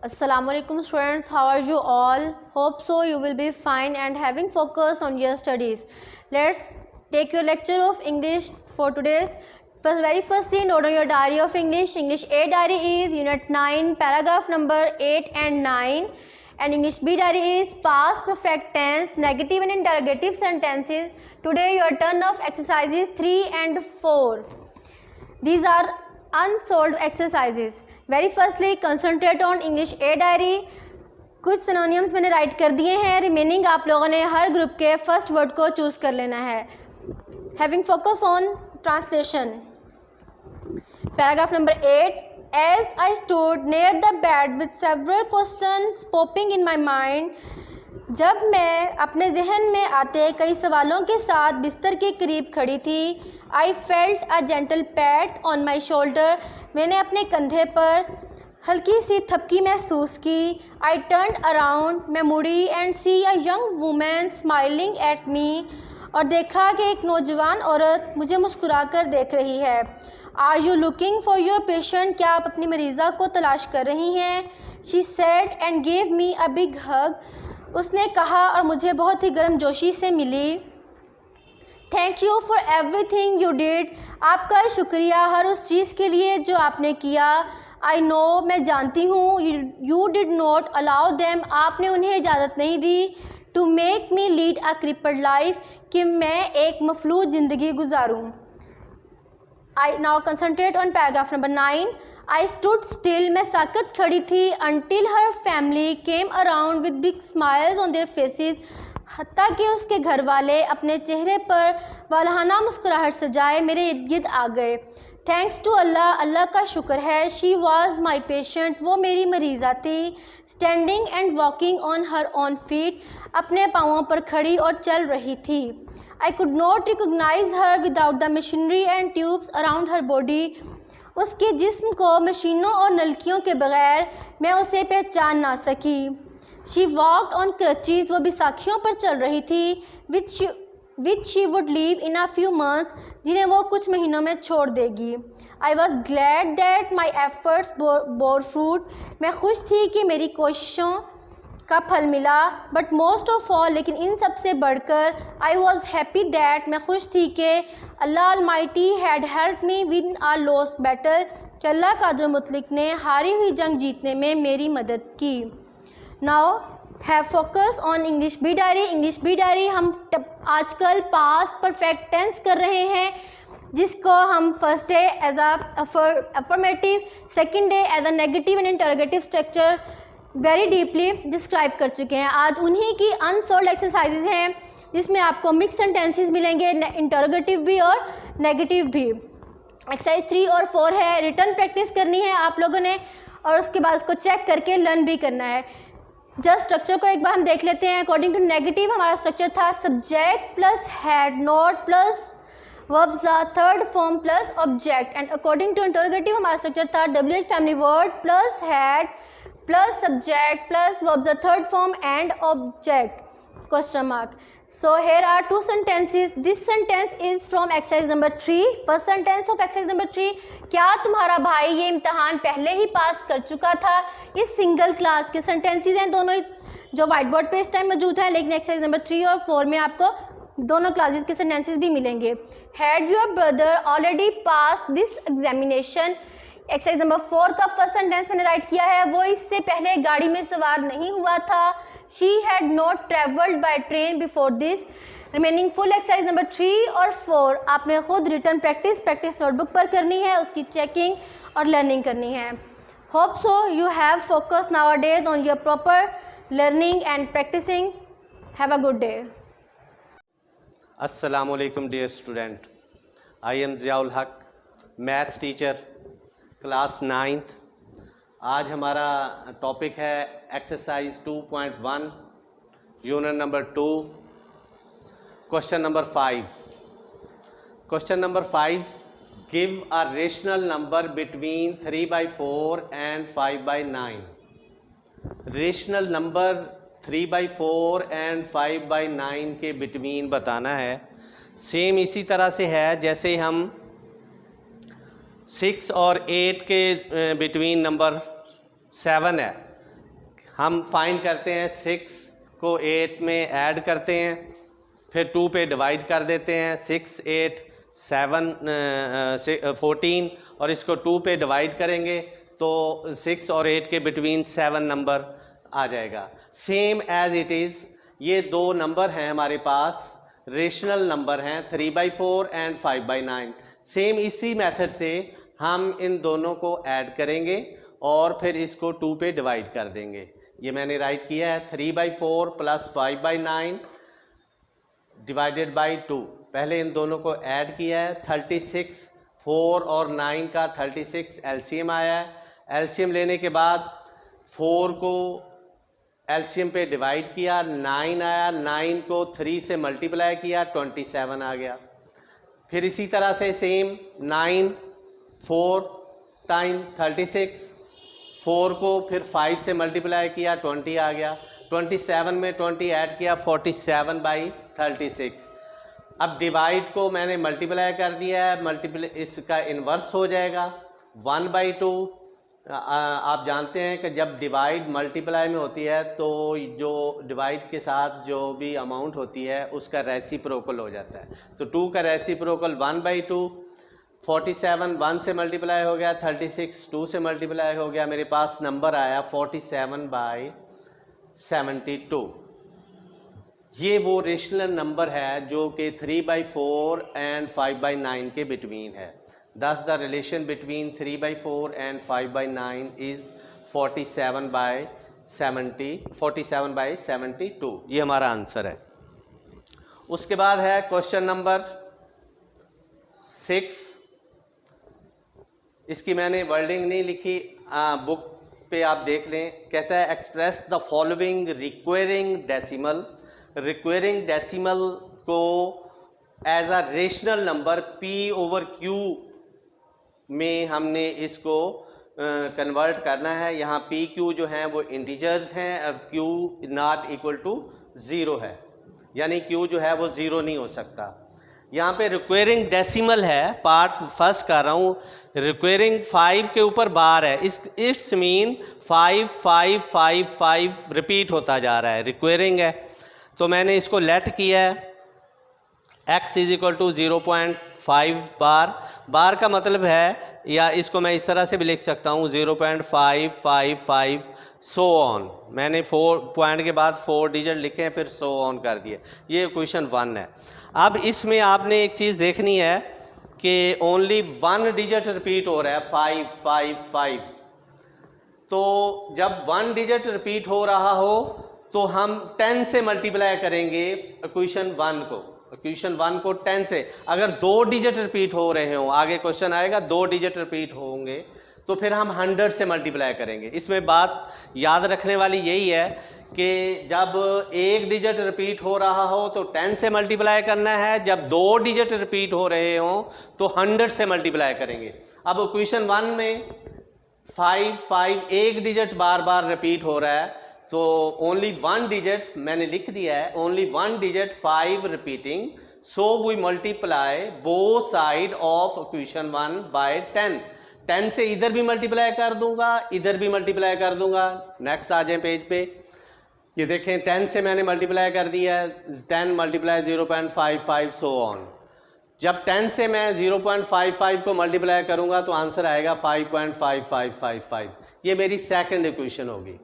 Assalamualaikum students, how are you all? Hope so you will be fine and having focus on your studies. Let's take your lecture of English for today's. Very firstly, note on your diary of English. English A diary is Unit 9, paragraph number 8 and 9. And English B diary is past perfect tense, negative and interrogative sentences. Today your turn of exercises 3 and 4. These are unsolved exercises. Very firstly concentrate on English a diary. कुछ synonyms मैंने write कर दिए हैं, remaining आप लोगों ने हर group के फर्स्ट वर्ड को चूज कर लेना है. Having focus on translation. Paragraph number 8. As I stood near the bed with several questions popping in my mind. जब मैं अपने जहन में आते कई सवालों के साथ बिस्तर के करीब खड़ी थी. I felt a gentle pat on my shoulder. मैंने अपने कंधे पर हल्की सी थपकी महसूस की. I turn around. मैं मुड़ी and see a young women smiling at me. और देखा कि एक नौजवान औरत मुझे मुस्कुराकर देख रही है. Are you looking for your patient. क्या आप अपनी मरीज़ा को तलाश कर रही हैं. She said and gave me a big hug. उसने कहा और मुझे बहुत ही गर्मजोशी से मिली. Thank you for everything you did. आपका शुक्रिया हर उस चीज़ के लिए जो आपने किया. I know. मैं जानती हूँ. You did not allow them. आपने उन्हें इजाज़त नहीं दी. To make me lead a crippled life. कि मैं एक मफलूज ज़िंदगी गुजारूँ. I now concentrate on paragraph number 9. I stood still. मैं साकत खड़ी थी. Until her family came around with big smiles on their faces. हत्ता कि उसके घर वाले अपने चेहरे पर वालहाना मुस्कुराहट सजाए मेरे इर्द गिर्द आ गए. Thanks to Allah. अल्लाह का शुक्र है. She was my patient. वो मेरी मरीज़ा थी. Standing and walking on her own feet. अपने पाँवों पर खड़ी और चल रही थी. I could not recognise her without the machinery and tubes around her body. उसके जिस्म को मशीनों और नलकियों के बगैर मैं उसे पहचान ना सकी. She walked on crutches. वो बिसाखियों पर चल रही थी. Which she would leave in a few months. जिन्हें वो कुछ महीनों में छोड़ देगी. I was glad that my efforts bore fruit. मैं खुश थी कि मेरी कोशिशों का फल मिला. But most of all. लेकिन इन सब से बढ़कर आई वॉज हैप्पी दैट. मैं खुश थी कि Allah almighty had help me win a lost battle. कि अल्लाह कादिर मुतलिक ने हारी हुई जंग जीतने में मेरी मदद की. Now have focus on English B diary. English B diary हम आजकल पास्ट परफेक्ट टेंस कर रहे हैं, जिसको हम first day as affirmative, second day as a negative and interrogative structure very deeply describe कर चुके हैं. आज उन्हीं की अनसोल्ड एक्सरसाइजेज हैं जिसमें आपको मिक्स सेंटेंसेस मिलेंगे, इंटरोगेटिव भी और नेगेटिव भी. एक्सरसाइज 3 और 4 है. रिटर्न प्रैक्टिस करनी है आप लोगों ने और उसके बाद उसको चेक करके लर्न भी करना है. जस्ट स्ट्रक्चर को एक बार हम देख लेते हैं. अकॉर्डिंग टू नेगेटिव हमारा स्ट्रक्चर था subject plus had not plus verb the third form plus object. And according to interrogative हमारा स्ट्रक्चर था WH family word plus had plus subject plus verb the third form and object question mark. So here are two sentences. This sentence is from exercise number 3. First sentence of exercise number 3. क्या तुम्हारा भाई ये इम्तहान पहले ही पास कर चुका था. ये सिंगल क्लास के सेंटेंसेस हैं दोनों ही, जो व्हाइट बोर्ड पे इस टाइम मौजूद है, लेकिन एक्सरसाइज नंबर 3 और 4 में आपको दोनों क्लासेस के सेंटेंसेस भी मिलेंगे. Had your brother already pass this examination. Exercise number 4 का फर्स्ट सेंटेंस मैंने राइट किया है. वो इससे पहले गाड़ी में सवार नहीं हुआ था. She had not travelled by train before this. Remaining full exercise number 3 और 4 आपने खुद रिटर्न प्रैक्टिस नोटबुक पर करनी है, उसकी चेकिंग और लर्निंग करनी है. Hope so you have focus nowadays on your proper learning and practising. Have a good day. अस्सलामु अलैकुम dear student. I am Ziaul Haq, maths teacher, class 9th. आज हमारा टॉपिक है exercise 2.1 unit number 2, question number 5. Question number 5. Give a rational number between 3/4 and 5/9. Rational number 3/4 and 5/9 के between बताना है. Same इसी तरह से है जैसे हम 6 और 8 के बिटवीन नंबर 7 है. हम फाइंड करते हैं 6 को 8 में ऐड करते हैं, फिर 2 पे डिवाइड कर देते हैं, 6 8 7 14, और इसको 2 पे डिवाइड करेंगे तो 6 और 8 के बिटवीन 7 नंबर आ जाएगा। सेम एज इट इज़ ये दो नंबर हैं हमारे पास, रेशनल नंबर हैं 3/4 एंड 5/9। सेम इसी मेथड से हम इन दोनों को ऐड करेंगे और फिर इसको 2 पे डिवाइड कर देंगे। ये मैंने राइट किया है 3/4 प्लस 5/9 डिवाइडेड बाई 2। पहले इन दोनों को ऐड किया है, 36 4 और 9 का 36 एलसीएम आया है। एलसीएम लेने के बाद 4 को एलसीएम पे डिवाइड किया, 9 आया, 9 को 3 से मल्टीप्लाई किया, 27 आ गया। फिर इसी तरह से सेम 9 4 टाइम 36, 4 को फिर 5 से मल्टीप्लाई किया, 20 आ गया, 27 में 20 ऐड किया, 47/36। अब डिवाइड को मैंने मल्टीप्लाई कर दिया है, मल्टीप्लाई इसका इन्वर्स हो जाएगा 1/2। आप जानते हैं कि जब डिवाइड मल्टीप्लाई में होती है तो जो डिवाइड के साथ जो भी अमाउंट होती है उसका रेसिप्रोकल हो जाता है। तो 2 का रेसिप्रोकल 1/2, 47 1 से मल्टीप्लाई हो गया, 36 2 से मल्टीप्लाई हो गया, मेरे पास नंबर आया 47/72। ये वो रेशनल नंबर है जो कि 3/4 एंड 5/9 के बिटवीन है। Thus the relation between 3/4 and 5/9 is 47/72। ये हमारा आंसर है। उसके बाद है क्वेश्चन नंबर 6। इसकी मैंने वर्डिंग नहीं लिखी, बुक पे आप देख लें। कहता है express the following recurring decimal. Recurring decimal को as a rational number P/Q में हमने इसको कन्वर्ट करना है। यहाँ PQ जो हैं वो इंटीजर्स हैं और Q नॉट इक्वल टू 0 है, यानी Q जो है वो 0 नहीं हो सकता। यहाँ पे रिक्वायरिंग डेसिमल है, पार्ट फर्स्ट कर रहा हूँ। रिक्वायरिंग 5 के ऊपर बार है, इट्स मीन 5 5 5 5 रिपीट होता जा रहा है, रिक्वायरिंग है। तो मैंने इसको लेट किया है x इज इक्वल टू 0.5 बार का मतलब है, या इसको मैं इस तरह से भी लिख सकता हूँ 0.555 सो ऑन। मैंने 4 पॉइंट के बाद 4 डिजिट लिखे हैं, फिर सो ऑन कर दिए। ये क्वेश्चन 1 है। अब इसमें आपने एक चीज़ देखनी है कि ओनली 1 डिजिट रिपीट हो रहा है 5 5 5। तो जब 1 डिजिट रिपीट हो रहा हो तो हम 10 से मल्टीप्लाई करेंगे इक्वेशन 1 को, इक्वेशन 1 को 10 से। अगर 2 डिजिट रिपीट हो रहे हों, आगे क्वेश्चन आएगा 2 डिजिट रिपीट होंगे तो फिर हम 100 से मल्टीप्लाई करेंगे। इसमें बात याद रखने वाली यही है कि जब 1 डिजिट रिपीट हो रहा हो तो 10 से मल्टीप्लाई करना है, जब 2 डिजिट रिपीट हो रहे हों तो 100 से मल्टीप्लाई करेंगे। अब इक्वेशन 1 में 5 5 एक डिजिट बार बार रिपीट हो रहा है, तो ओनली 1 डिजिट मैंने लिख दिया है, only 1 digit 5 repeating, so we multiply both side of equation 1 by 10। 10 से इधर भी मल्टीप्लाई कर दूंगा, इधर भी मल्टीप्लाई कर दूंगा। नेक्स्ट आ जाए पेज पे, ये देखें 10 से मैंने मल्टीप्लाई कर दिया है, 10 मल्टीप्लाई 0.55 सो ऑन। जब 10 से मैं 0.55 को मल्टीप्लाई करूंगा तो आंसर आएगा 5.5555। ये मेरी सेकंड इक्वेशन होगी।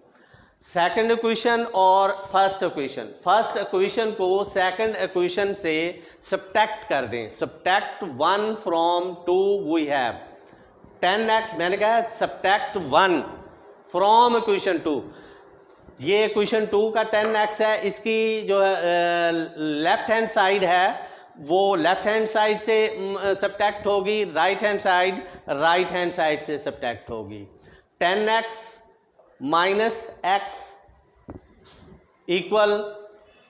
सेकंड इक्वेशन और फर्स्ट इक्वेशन, फर्स्ट इक्वेशन को सेकंड इक्वेशन से सब्ट्रैक्ट कर दें। Subtract 1 from 2 we have 10x, मैंने कहा सब्ट्रैक्ट 1 फ्रॉम इक्वेशन 2। ये इक्वेशन 2 का 10x है, इसकी जो लेफ्ट हैंड साइड है वो लेफ्ट हैंड साइड से सब्ट्रैक्ट होगी, राइट हैंड साइड से सब्ट्रैक्ट होगी। 10x minus x equal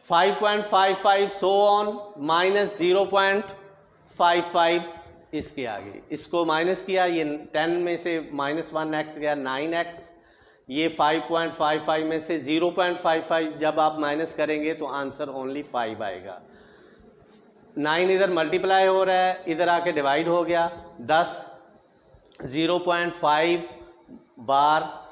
5.55 so on minus 0.55 इसके आगे। इसको माइनस किया, ये 10 में से -1x गया 9x, ये 5.55 में से 0.55 जब आप माइनस करेंगे तो आंसर ओनली 5 आएगा। 9 इधर मल्टीप्लाई हो रहा है, इधर आके डिवाइड हो गया 10, 0.5 बार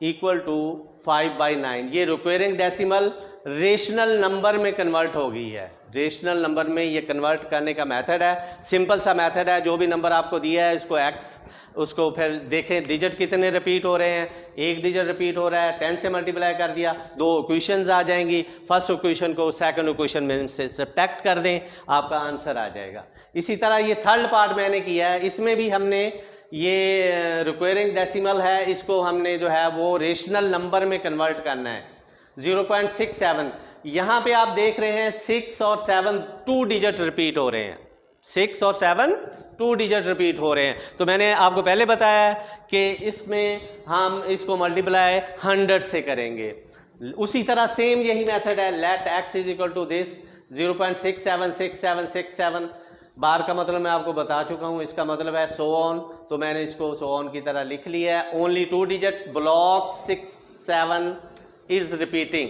इक्वल टू 5/9। ये रिक्वायरिंग डेसिमल रेशनल नंबर में कन्वर्ट हो गई है। रेशनल नंबर में ये कन्वर्ट करने का मेथड है, सिंपल सा मेथड है। जो भी नंबर आपको दिया है इसको एक्स, उसको फिर देखें डिजिट कितने रिपीट हो रहे हैं, एक डिजिट रिपीट हो रहा है, 10 से मल्टीप्लाई कर दिया, दो इक्वेशंस आ जाएंगी, फर्स्ट इक्वेशन को सेकंड इक्वेशन में से सब्ट्रैक्ट कर दें, आपका आंसर आ जाएगा। इसी तरह ये थर्ड पार्ट मैंने किया है, इसमें भी हमने ये रिक्वायरिंग डेसिमल है, इसको हमने जो है वो रेशनल नंबर में कन्वर्ट करना है। 0.67 यहाँ पे आप देख रहे हैं 6 और 7 2 डिजिट रिपीट हो रहे हैं, 6 और 7 2 डिजिट रिपीट हो रहे हैं। तो मैंने आपको पहले बताया कि इसमें हम इसको मल्टीप्लाई 100 से करेंगे। उसी तरह सेम यही मेथड है, let x is equal to this 0.676767 bar का मतलब मैं आपको बता चुका हूँ, इसका मतलब है सो ऑन, तो मैंने इसको सो ऑन की तरह लिख लिया है। Only 2 digit block 6 7 is repeating,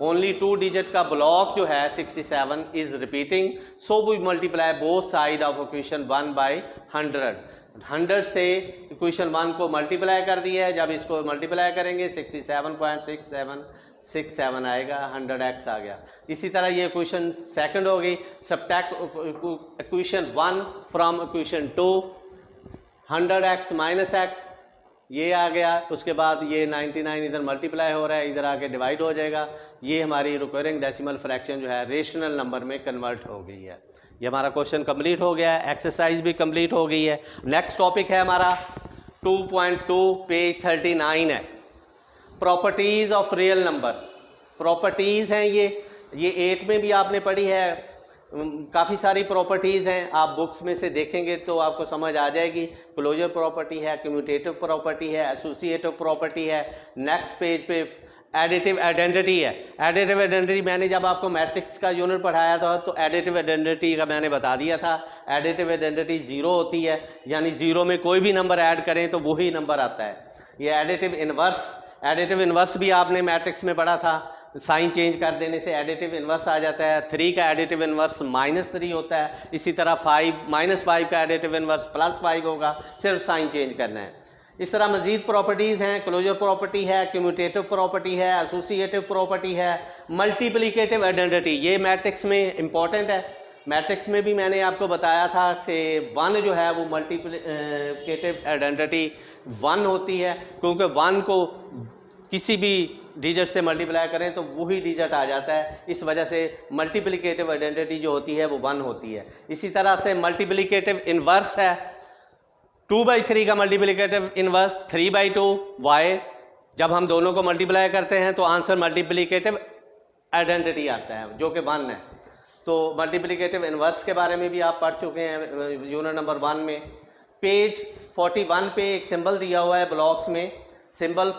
only 2 digit का ब्लॉक जो है 67 is repeating, so we multiply both side of equation 1/100। 100 से इक्वेशन 1 को मल्टीप्लाई कर दिया है, जब इसको मल्टीप्लाई करेंगे 67.6767 आएगा, 100x आ गया। इसी तरह ये इक्वेशन सेकंड हो गई, subtract equation 1 from equation 2, 100x minus x ये आ गया, उसके बाद ये 99 इधर मल्टीप्लाई हो रहा है, इधर आके डिवाइड हो जाएगा। ये हमारी रिक्वायरिंग डेसिमल फ्रैक्शन जो है रेशनल नंबर में कन्वर्ट हो गई है। ये हमारा क्वेश्चन कंप्लीट हो गया है, एक्सरसाइज भी कंप्लीट हो गई है। नेक्स्ट टॉपिक है हमारा 2.2 पेज 39 है, properties of real number. Properties हैं ये 8 में भी आपने पढ़ी है, काफ़ी सारी प्रॉपर्टीज़ हैं, आप बुक्स में से देखेंगे तो आपको समझ आ जाएगी। क्लोजर प्रॉपर्टी है, कम्यूटेटिव प्रॉपर्टी है, एसोसिएटिव प्रॉपर्टी है। नेक्स्ट पेज पे एडिटिव आइडेंटिटी है। एडिटिव आइडेंटिटी मैंने जब आपको मैट्रिक्स का यूनिट पढ़ाया था तो एडिटिव आइडेंटिटी का मैंने बता दिया था। एडिटिव आइडेंटिटी 0 होती है, यानी 0 में कोई भी नंबर ऐड करें तो वही नंबर आता है। ये एडिटिव इन्वर्स भी आपने मैट्रिक्स में पढ़ा था, साइन चेंज कर देने से एडिटिव इन्वर्स आ जाता है। 3 का एडिटिव इन्वर्स -3 होता है, इसी तरह 5 का एडिटिव इन्वर्स +5 होगा, सिर्फ साइन चेंज करना है। इस तरह मजीद प्रॉपर्टीज़ हैं, क्लोजर प्रॉपर्टी है, कम्यूटेटिव प्रॉपर्टी है, एसोसिएटिव प्रॉपर्टी है, मल्टीप्लिकेटिव आइडेंटिटी। ये मैट्रिक्स में इंपॉर्टेंट है। मैट्रिक्स में भी मैंने आपको बताया था कि 1 जो है वो मल्टीप्लिकेटिव आइडेंटिटी 1 होती है, क्योंकि 1 को किसी भी डिजिट से मल्टीप्लाई करें तो वही डिजिट आ जाता है, इस वजह से मल्टीप्लिकेटिव आइडेंटिटी जो होती है वो 1 होती है। इसी तरह से मल्टीप्लिकेटिव इन्वर्स है, 2/3 का मल्टीप्लिकेटिव इन्वर्स 3/2 y। जब हम दोनों को मल्टीप्लाई करते हैं तो आंसर मल्टीप्लिकेटिव आइडेंटिटी आता है जो कि 1 है। तो मल्टीप्लिकेटिव इन्वर्स के बारे में भी आप पढ़ चुके हैं यूनिट नंबर 1 में। पेज 41 पे एक सिंबल दिया हुआ है ब्लॉक्स में, सिंबल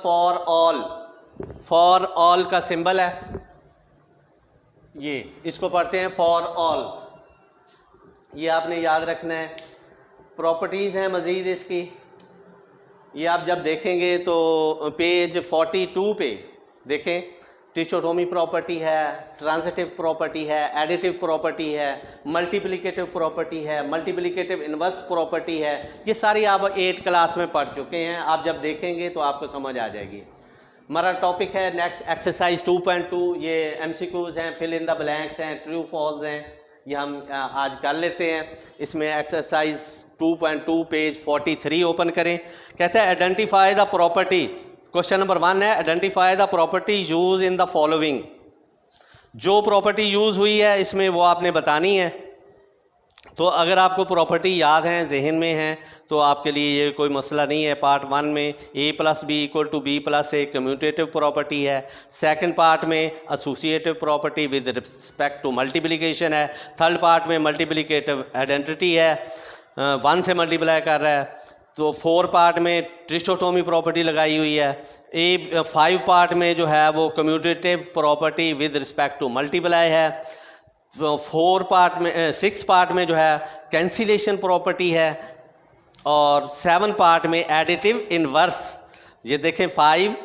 फॉर ऑल का सिंबल है, ये इसको पढ़ते हैं फॉर ऑल, ये आपने याद रखना है। प्रॉपर्टीज़ हैं मज़ीद इसकी, ये आप जब देखेंगे तो पेज 42 पे देखें, ट्रिचोटोमी प्रॉपर्टी है, ट्रांजिटिव प्रॉपर्टी है, एडिटिव प्रॉपर्टी है, मल्टीप्लिकेटिव प्रॉपर्टी है, मल्टीप्लिकेटिव इन्वर्स प्रॉपर्टी है। ये सारी आप 8 क्लास में पढ़ चुके हैं, आप जब देखेंगे तो आपको समझ आ जाएगी। हमारा टॉपिक है नेक्स्ट एक्सरसाइज 2.2, ये एमसीक्यूज हैं, फिल इन द ब्लैंक्स हैं, ट्रू फॉल्स हैं, ये हम आज कर लेते हैं। इसमें एक्सरसाइज 2.2 पेज 43 ओपन करें। कहते हैं identify the property. Question number 1 है identify the property use in the following. जो प्रॉपर्टी यूज हुई है इसमें वो आपने बतानी है। तो अगर आपको प्रॉपर्टी याद है, जहन में है, तो आपके लिए ये कोई मसला नहीं है। पार्ट 1 में a + b = b + a commutative property है। सेकंड पार्ट में associative property with respect to multiplication है। थर्ड पार्ट में मल्टीप्लिकेटिव आइडेंटिटी है, 1 से मल्टीप्लाई कर रहा है। तो 4 पार्ट में ट्रिचोटोमी प्रॉपर्टी लगाई हुई है। 5 पार्ट में जो है वो commutative property with respect to multiply है। 6 पार्ट में जो है कैंसिलेशन प्रॉपर्टी है, और 7 पार्ट में एडिटिव इन्वर्स। ये देखें 5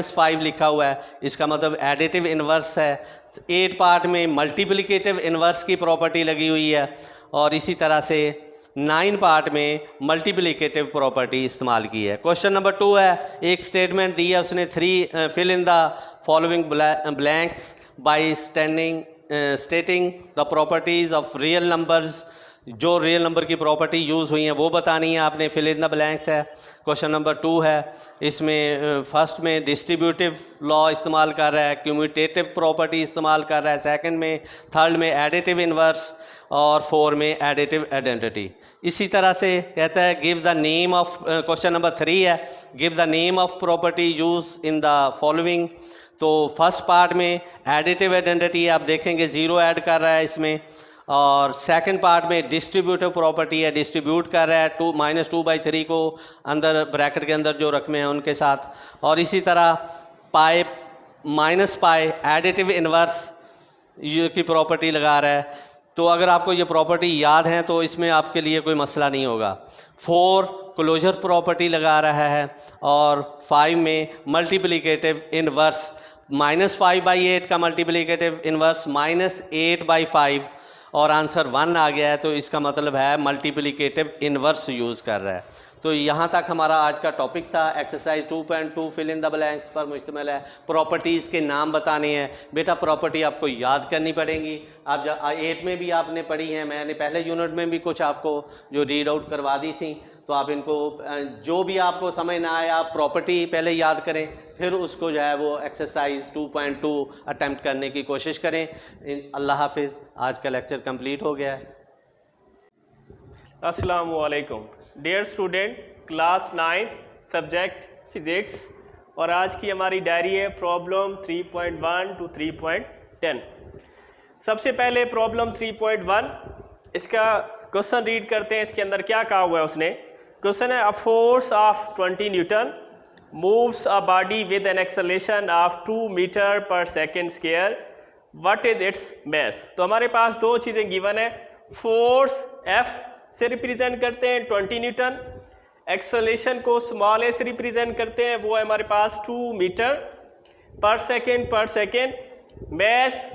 - 5 लिखा हुआ है, इसका मतलब एडिटिव इन्वर्स है। 8 पार्ट में मल्टीप्लिकेटिव इन्वर्स की प्रॉपर्टी लगी हुई है, और इसी तरह से 9 पार्ट में मल्टीप्लिकेटिव प्रॉपर्टी इस्तेमाल की है। क्वेश्चन नंबर 2 है, एक स्टेटमेंट दी है उसने, 3 fill in the following blanks by stating the properties of real numbers. जो रियल नंबर की प्रॉपर्टी यूज़ हुई हैं वो बतानी है आपने, फिल इन द ब्लैंक्स है। क्वेश्चन नंबर 2 है, इसमें फर्स्ट में डिस्ट्रीब्यूटिव लॉ इस्तेमाल कर रहा है, क्यूम्यूटेटिव प्रॉपर्टी इस्तेमाल कर रहा है सेकंड में, थर्ड में एडिटिव इन्वर्स और 4 में एडिटिव आइडेंटिटी। इसी तरह से कहता है give the name of, question number 3 है, give the name of property use in the following. तो फर्स्ट पार्ट में एडिटिव आइडेंटिटी आप देखेंगे 0 ऐड कर रहा है इसमें, और सेकंड पार्ट में डिस्ट्रीब्यूटिव प्रॉपर्टी है, डिस्ट्रीब्यूट कर रहा है -2/3 को अंदर ब्रैकेट के अंदर जो रकमें हैं उनके साथ, और इसी तरह पाई -पाई एडिटिव इन्वर्स की प्रॉपर्टी लगा रहा है। तो अगर आपको ये प्रॉपर्टी याद है तो इसमें आपके लिए कोई मसला नहीं होगा। 4 क्लोजर प्रॉपर्टी लगा रहा है, और 5 में मल्टीप्लिकेटिव इन्वर्स, -5/8 का मल्टीप्लिकेटिव इन्वर्स -8/5, और आंसर 1 आ गया है, तो इसका मतलब है मल्टीप्लिकेटिव इन्वर्स यूज़ कर रहा है। तो यहाँ तक हमारा आज का टॉपिक था। Exercise 2.2 fill in the blanks पर मुश्तमिल है। प्रॉपर्टीज़ के नाम बताने हैं। बेटा प्रॉपर्टी आपको याद करनी पड़ेंगी। आप 8 में भी आपने पढ़ी हैं, मैंने पहले यूनिट में भी कुछ आपको जो रीड आउट करवा दी थी, तो आप इनको जो भी आपको समझ ना आए आप प्रॉपर्टी पहले याद करें, फिर उसको जो है वो एक्सरसाइज 2.2 अटैम्प्ट करने की कोशिश करें। अल्लाह हाफिज़। आज का लेक्चर कंप्लीट हो गया है। अस्सलामु अलैकुम dear student, class 9 subject physics, और आज की हमारी डायरी है प्रॉब्लम 3.1 to 3.10। सबसे पहले प्रॉब्लम 3.1, इसका क्वेश्चन रीड करते हैं। इसके अंदर क्या कहा हुआ है उसने। क्वेश्चन है, a force of 20 newton moves a body with an acceleration of 2 metre per second square, what is its mass. तो हमारे पास दो चीज़ें गिवन है। फोर्स F से रिप्रेजेंट करते हैं 20 न्यूटन, एक्सेलरेशन को स्मॉल a से रिप्रेजेंट करते हैं, वो है हमारे पास 2 metre per second. Mass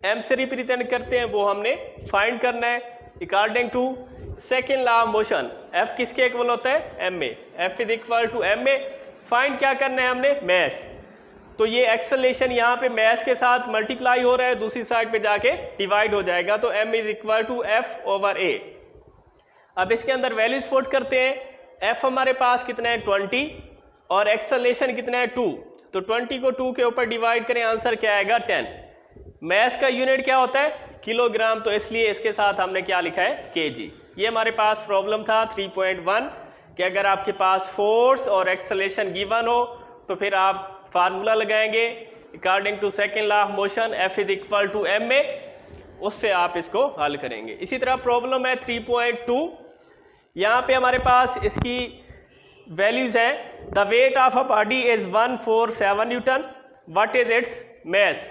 m से रिप्रेजेंट करते हैं, वो हमने फाइंड करना है according to second law of motion. F किसके इक्वल होता है, ma। F is equal to ma। Find क्या करना है हमने, मास। तो ये एक्सेलरेशन यहाँ पे मास के साथ मल्टीप्लाई हो रहा है, दूसरी साइड पे जाके डिवाइड हो जाएगा, तो m is equal to F/a। अब इसके अंदर वैल्यूज पुट करते हैं। F हमारे पास कितना है 20, और एक्सेलरेशन कितना है 2, तो 20 को 2 के ऊपर डिवाइड करें, आंसर क्या आएगा 10। मास का यूनिट क्या होता है, किलोग्राम, तो इसलिए इसके साथ हमने क्या लिखा है, kg। ये हमारे पास प्रॉब्लम था 3.1 कि अगर आपके पास फोर्स और एक्सेलरेशन गिवन हो तो फिर आप फार्मूला लगाएंगे according to second law of motion, F is equal to ma, उससे आप इसको हल करेंगे। इसी तरह प्रॉब्लम है 3.2, यहाँ पे हमारे पास इसकी वैल्यूज हैं। The weight of a body is 147 Newton, what is its मास।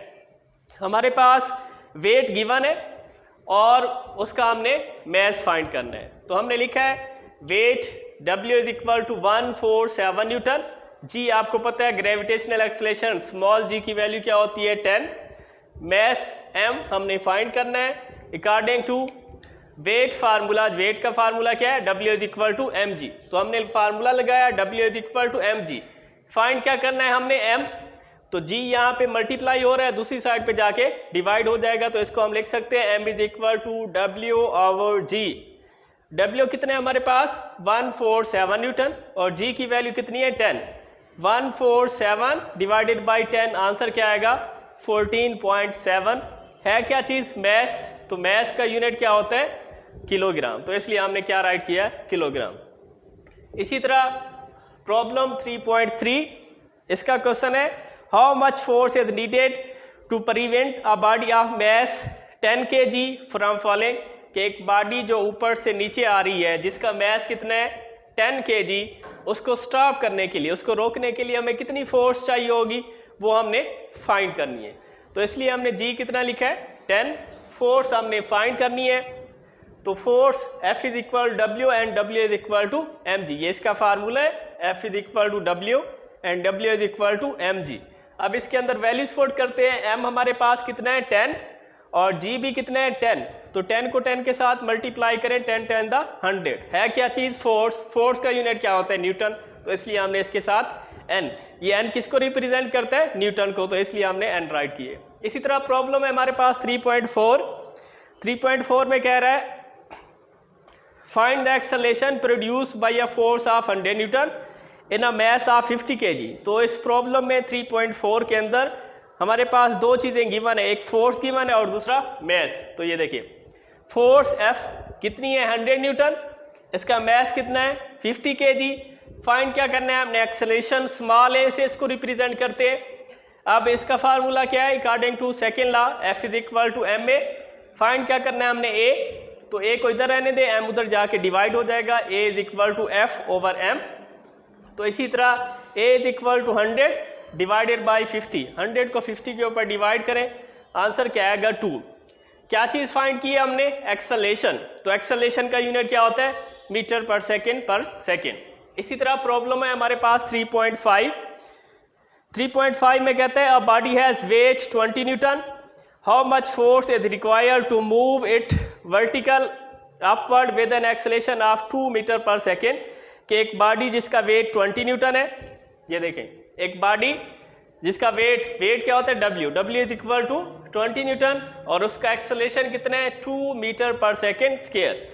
हमारे पास वेट गिवन है और उसका हमने मास फाइंड करना है। तो हमने लिखा है weight W is equal to 147 newton. G आपको पता है ग्रेविटेशनल एक्सेलरेशन स्मॉल g की वैल्यू क्या होती है 10। मास m हमने फाइंड करना है according to weight formula. Weight का फार्मूला क्या है, W is equal to mg। तो हमने फार्मूला लगाया W is equal to mg। Find क्या करना है हमने m, तो g यहाँ पे मल्टीप्लाई हो रहा है, दूसरी साइड पे जाके डिवाइड हो जाएगा, तो इसको हम लिख सकते हैं m is equal to W/g। W कितने हमारे पास 147 न्यूटन, और g की वैल्यू कितनी है 10। 147 डिवाइडेड बाई 10, आंसर क्या आएगा 14.7। है क्या चीज़, मास। तो मास का यूनिट क्या होता है, किलोग्राम, तो इसलिए हमने क्या राइट किया, किलोग्राम। इसी तरह प्रॉब्लम 3.3, इसका क्वेश्चन है how much force is needed to prevent a body of mass 10 kg from falling, कि एक बॉडी जो ऊपर से नीचे आ रही है जिसका मास कितना है 10 kg, उसको स्टॉप करने के लिए, उसको रोकने के लिए हमें कितनी फोर्स चाहिए होगी, वो हमने फाइंड करनी है। तो इसलिए हमने G कितना लिखा है 10, फोर्स हमने फाइंड करनी है। तो force F is equal W and W is equal to mg, ये इसका फार्मूला है, F is equal to W and W is equal to mg। अब इसके अंदर वैल्यूज पुट करते हैं। M हमारे पास कितना है 10, और जी भी कितने हैं 10, तो 10 को 10 के साथ मल्टीप्लाई करें, 10 10 द 100 है क्या चीज़ फोर्स, फोर्स का यूनिट क्या होता है न्यूटन, तो इसलिए हमने इसके साथ एन, ये एन किसको रिप्रेजेंट करता है न्यूटन को, तो इसलिए हमने एन राइट किए। इसी तरह प्रॉब्लम है हमारे पास 3.4 में कह रहा है find the acceleration produced by a force of 100 Newton in a mass of 50 kg। तो इस प्रॉब्लम में 3.4 के अंदर हमारे पास दो चीज़ें गिवन है, एक फोर्स गिवन है और दूसरा मास। तो ये देखिए फोर्स F कितनी है 100 न्यूटन, इसका मास कितना है 50 kg। फाइंड क्या करना है हमने, एक्सेलरेशन स्मॉल ए से इसको रिप्रेजेंट करते हैं। अब इसका फार्मूला क्या है, according to second law F is equal to M A. Find क्या करना है हमने A, तो A को इधर रहने दे, M उधर जाके डिवाइड हो जाएगा, A is equal to F over M। तो इसी तरह A is equal to 100 divided by 50, 100 को 50 के ऊपर डिवाइड करें, आंसर क्या आएगा 2। क्या चीज़ फाइंड की है हमने, एक्सेलरेशन। तो एक्सेलरेशन का यूनिट क्या होता है मीटर पर सेकेंड। इसी तरह प्रॉब्लम है हमारे पास 3.5 में कहते हैं a body has weight 20 newton, how much force is required to move it vertical upward with an acceleration of 2 metre per second. कि एक बॉडी जिसका वेट 20 न्यूटन है, ये देखें एक बॉडी जिसका वेट क्या होता है W is equal to 20 newton और उसका एक्सेलरेशन कितना है 2 metre per second square.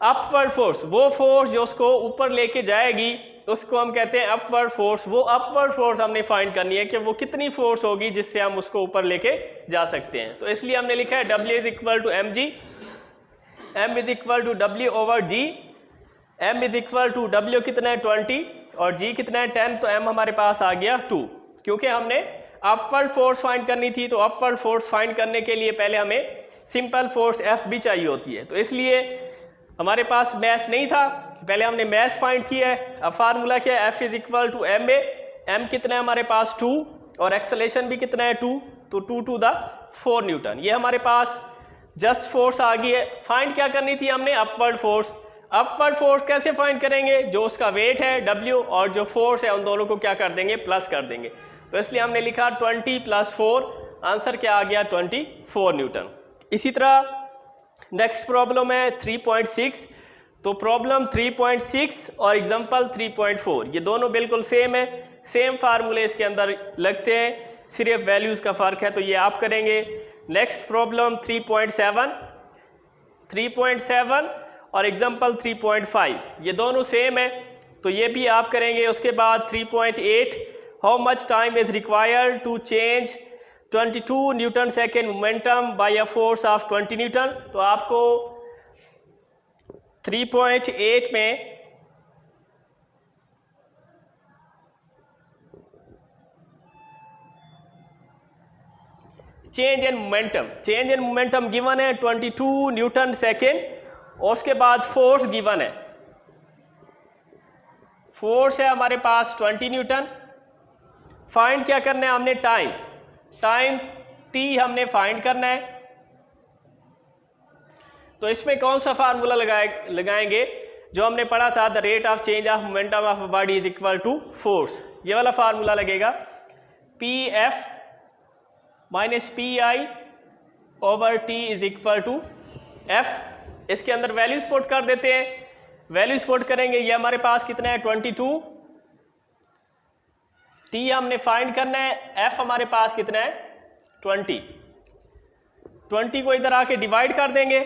Upward force, वो फोर्स जो उसको ऊपर लेके जाएगी उसको हम कहते हैं अपवर्ड फोर्स। वो अपवर्ड फोर्स हमने फाइंड करनी है कि वो कितनी फोर्स होगी जिससे हम उसको ऊपर लेके जा सकते हैं। तो इसलिए हमने लिखा है W is equal to mg, m is equal to W over g। m is equal to W कितना है 20 और g कितना है 10, तो m हमारे पास आ गया 2। क्योंकि हमने अपवर्ड फोर्स फाइंड करनी थी, तो अपवर्ड फोर्स फाइंड करने के लिए पहले हमें सिंपल फोर्स F भी चाहिए होती है। तो इसलिए हमारे पास मैस नहीं था, पहले हमने मैस फाइंड किया है। अब फार्मूला क्या है, F is equal to M A, m कितना है हमारे पास 2 और एक्सेलरेशन भी कितना है 2, तो 2 टू द 4 न्यूटन। ये हमारे पास जस्ट फोर्स आ गई है। फाइंड क्या करनी थी हमने, अपवर्ड फोर्स। अपवर्ड फोर्स कैसे फाइंड करेंगे, जो उसका वेट है W और जो फोर्स है उन दोनों को क्या कर देंगे, प्लस कर देंगे। तो इसलिए हमने लिखा 20 + 4, आंसर क्या आ गया 24 न्यूटन। इसी तरह नेक्स्ट प्रॉब्लम है 3.6। तो प्रॉब्लम 3.6 और एग्जांपल 3.4 ये दोनों बिल्कुल सेम है, सेम फार्मूले इसके अंदर लगते हैं, सिर्फ वैल्यूज़ का फ़र्क है। तो ये आप करेंगे। नेक्स्ट प्रॉब्लम 3.7 और एग्जांपल 3.5 ये दोनों सेम है, तो ये भी आप करेंगे। उसके बाद 3.8 how much time is required to change 22 newton second momentum by a force of 20 newton. तो आपको 3.8 में चेंज इन मोमेंटम गिवन है 22 न्यूटन सेकेंड और उसके बाद फोर्स गिवन है, फोर्स है हमारे पास 20 न्यूटन। फाइंड क्या करना है हमने, टाइम t हमने फाइंड करना है। तो इसमें कौन सा फार्मूला लगाएंगे जो हमने पढ़ा था, the rate of change of momentum of body is equal to force, ये वाला फार्मूला लगेगा। Pf minus Pi over T is equal to F। इसके अंदर वैल्यूज पुट कर देते हैं, वैल्यूज पुट करेंगे। ये हमारे पास कितना है 22, T हमने फाइंड करना है, F हमारे पास कितना है 20 को इधर आके डिवाइड कर देंगे।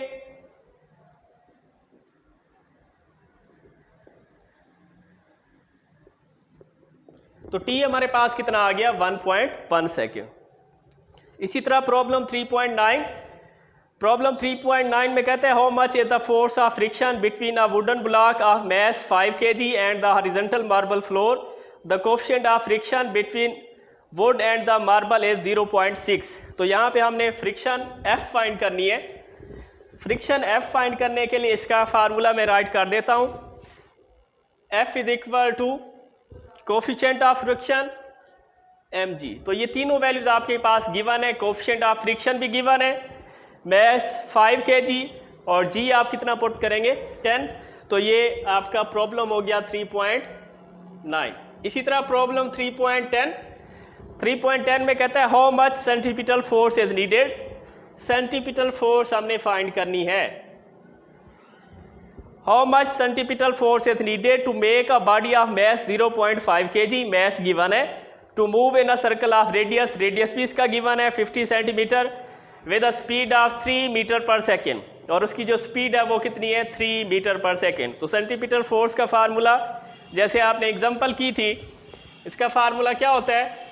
तो T हमारे पास कितना आ गया 1.1 सेकेंड। इसी तरह प्रॉब्लम 3.9 में कहते हैं how much is the force of friction between a wooden block of mass 5 kg and the horizontal marble floor, the coefficient of friction between would and the marble is 0.6। तो यहाँ पे हमने friction F find करनी है। Friction F find करने के लिए इसका फार्मूला मैं राइट कर देता हूँ। F is equal to coefficient of friction mg। तो ये तीनों वैल्यूज आपके पास गिवन है, कोएफिशिएंट ऑफ फ्रिक्शन भी गिवन है, मास 5 kg और g आप कितना पुट करेंगे 10। तो ये आपका प्रॉब्लम हो गया 3.9। इसी तरह प्रॉब्लम 3.10 में कहता है how much centripetal force is needed centripetal force हमने फाइंड करनी है। How much centripetal force is needed to make a body of mass 0.5 kg, mass given है। To move in a circle of radius, radius भी इसका given है 50 centimetre, with a speed of 3 metre per second, और उसकी जो speed है वो कितनी है 3 मीटर पर सेकेंड। तो सेंटीपिटल फोर्स का फार्मूला जैसे आपने एग्जांपल की थी, इसका फार्मूला क्या होता है,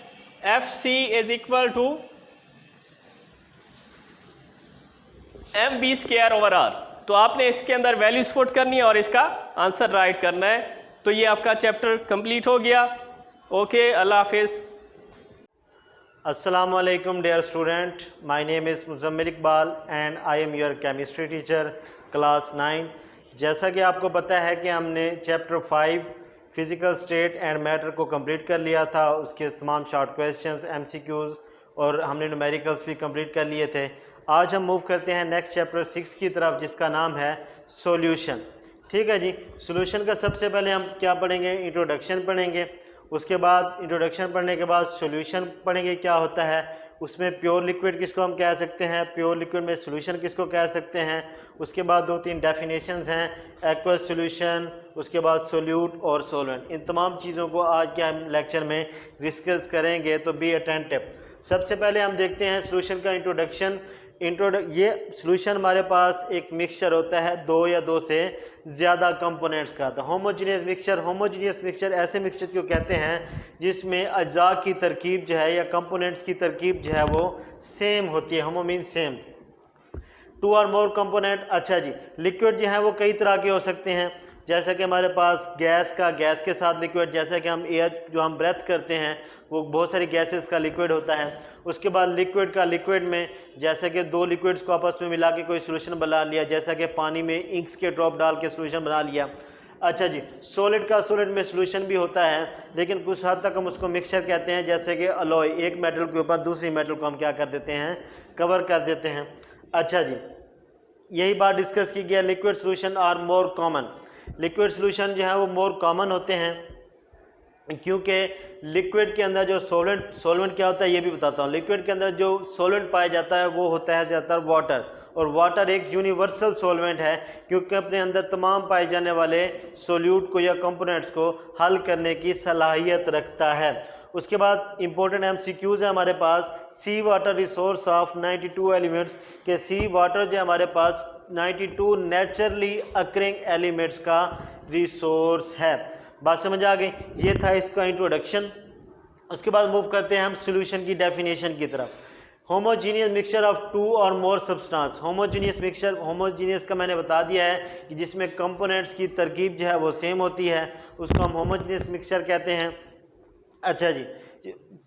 Fc is equal to mv²/r। तो आपने इसके अंदर वैल्यूज पुट करनी है और इसका आंसर राइट करना है। तो ये आपका चैप्टर कंप्लीट हो गया। ओके, अल्लाह हाफिज़। Assalamu alaikum dear student, my name is Muzammil Iqbal and I am your chemistry teacher class 9। जैसा कि आपको पता है कि हमने chapter 5 physical state and matter को कंप्लीट कर लिया था, उसके तमाम शॉर्ट क्वेश्चंस, MCQs और हमने न्यूमेरिकल्स भी कंप्लीट कर लिए थे। आज हम मूव करते हैं नेक्स्ट चैप्टर 6 की तरफ, जिसका नाम है सॉल्यूशन। ठीक है जी, सॉल्यूशन का सबसे पहले हम क्या पढ़ेंगे, इंट्रोडक्शन पढ़ेंगे। उसके बाद इंट्रोडक्शन पढ़ने के बाद सॉल्यूशन पढ़ेंगे क्या होता है, उसमें प्योर लिक्विड किसको हम कह सकते हैं, प्योर लिक्विड में सॉल्यूशन किसको कह सकते हैं। उसके बाद 2-3 डेफिनेशंस हैं, एक्वस सॉल्यूशन, उसके बाद सोल्यूट और सॉल्वेंट। इन तमाम चीज़ों को आज के हम लेक्चर में डिस्कस करेंगे, तो बी अटेंटिव। सबसे पहले हम देखते हैं सॉल्यूशन का इंट्रोडक्शन। ये सॉल्यूशन हमारे पास एक मिक्सचर होता है 2 या 2 से ज़्यादा कंपोनेंट्स का। तो होमोजीनियस मिक्सचर ऐसे मिक्सचर को कहते हैं जिसमें अज्जा की तरकीब जो है या कंपोनेंट्स की तरकीब जो है वो सेम होती है। होमो मीन सेम, 2 और मोर कंपोनेंट। अच्छा जी, लिक्विड जो है वो कई तरह के हो सकते हैं, जैसा कि हमारे पास गैस के साथ लिक्विड, जैसा कि हम एयर जो हम ब्रेथ करते हैं वो बहुत सारी गैसेस का लिक्विड होता है। उसके बाद लिक्विड में जैसा कि 2 लिक्विड्स को आपस में मिला के कोई सॉल्यूशन बना लिया, जैसा कि पानी में इंक्स के ड्रॉप डाल के सॉल्यूशन बना लिया। अच्छा जी, सॉलिड में सॉल्यूशन भी होता है, लेकिन कुछ हद तक हम उसको मिक्सचर कहते हैं, जैसे कि अलॉय, एक मेटल के ऊपर दूसरी मेटल को हम क्या कर देते हैं, कवर कर देते हैं। अच्छा जी, यही बात डिस्कस की गया, liquid solution are more common. Liquid solution जो है वो मोर कॉमन होते हैं, क्योंकि लिक्विड के अंदर जो सॉल्वेंट क्या होता है ये भी बताता हूँ। लिक्विड के अंदर जो सॉल्वेंट पाया जाता है वो होता है ज़्यादातर वाटर, और वाटर एक यूनिवर्सल सॉल्वेंट है, क्योंकि अपने अंदर तमाम पाए जाने वाले सोल्यूट को या कंपोनेंट्स को हल करने की सलाहियत रखता है। उसके बाद इंपॉर्टेंट MCQs है हमारे पास। सी वाटर रिसोर्स ऑफ 92 एलिमेंट्स, के सी वाटर जो हमारे पास 92 नेचुरली अकरिंग एलिमेंट्स का रिसोर्स है। बात समझ आ गई, ये था इसका इंट्रोडक्शन। उसके बाद मूव करते हैं हम सॉल्यूशन की डेफिनेशन की तरफ। होमोजीनियस मिक्सचर ऑफ 2 और मोर सब्सटेंस। होमोजीनियस का मैंने बता दिया है कि जिसमें कंपोनेंट्स की तरकीब जो है वो सेम होती है, उसको हम होमोजीनियस मिक्सचर कहते हैं। अच्छा जी,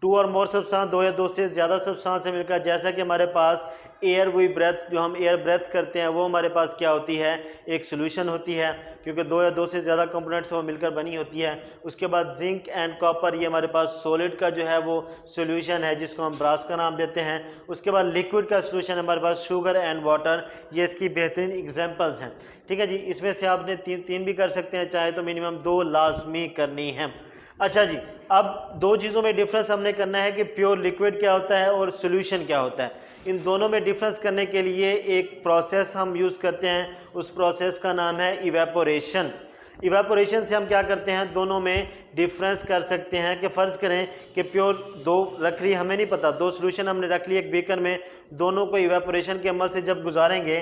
2 और मोर सब्सटेंस, 2 या 2 से ज़्यादा सब्सटेंस से मिलकर, जैसा कि हमारे पास एयर वी ब्रेथ, जो हम एयर ब्रेथ करते हैं वो हमारे पास क्या होती है, एक सॉल्यूशन होती है, क्योंकि 2 या 2 से ज़्यादा कंपोनेंट्स वो मिलकर बनी होती है। उसके बाद जिंक एंड कॉपर, ये हमारे पास सॉलिड का जो है वो सॉल्यूशन है, जिसको हम ब्रास का नाम देते हैं। उसके बाद लिक्विड का सॉल्यूशन हमारे पास शुगर एंड वाटर, ये इसकी बेहतरीन एग्जांपल्स हैं। ठीक है जी, इसमें से आपने 3 भी कर सकते हैं, चाहे तो मिनिमम 2 लाजमी करनी है। अच्छा जी, अब 2 चीज़ों में डिफरेंस हमने करना है कि प्योर लिक्विड क्या होता है और सॉल्यूशन क्या होता है। इन दोनों में डिफरेंस करने के लिए एक प्रोसेस हम यूज़ करते हैं, उस प्रोसेस का नाम है इवेपोरेशन। इवेपोरेशन से हम क्या करते हैं, दोनों में डिफरेंस कर सकते हैं। कि फ़र्ज़ करें कि प्योर 2 रख ली, हमें नहीं पता, 2 सॉल्यूशन हमने रख ली एक बीकर में, दोनों को इवेपोरेशन के अमल से जब गुजारेंगे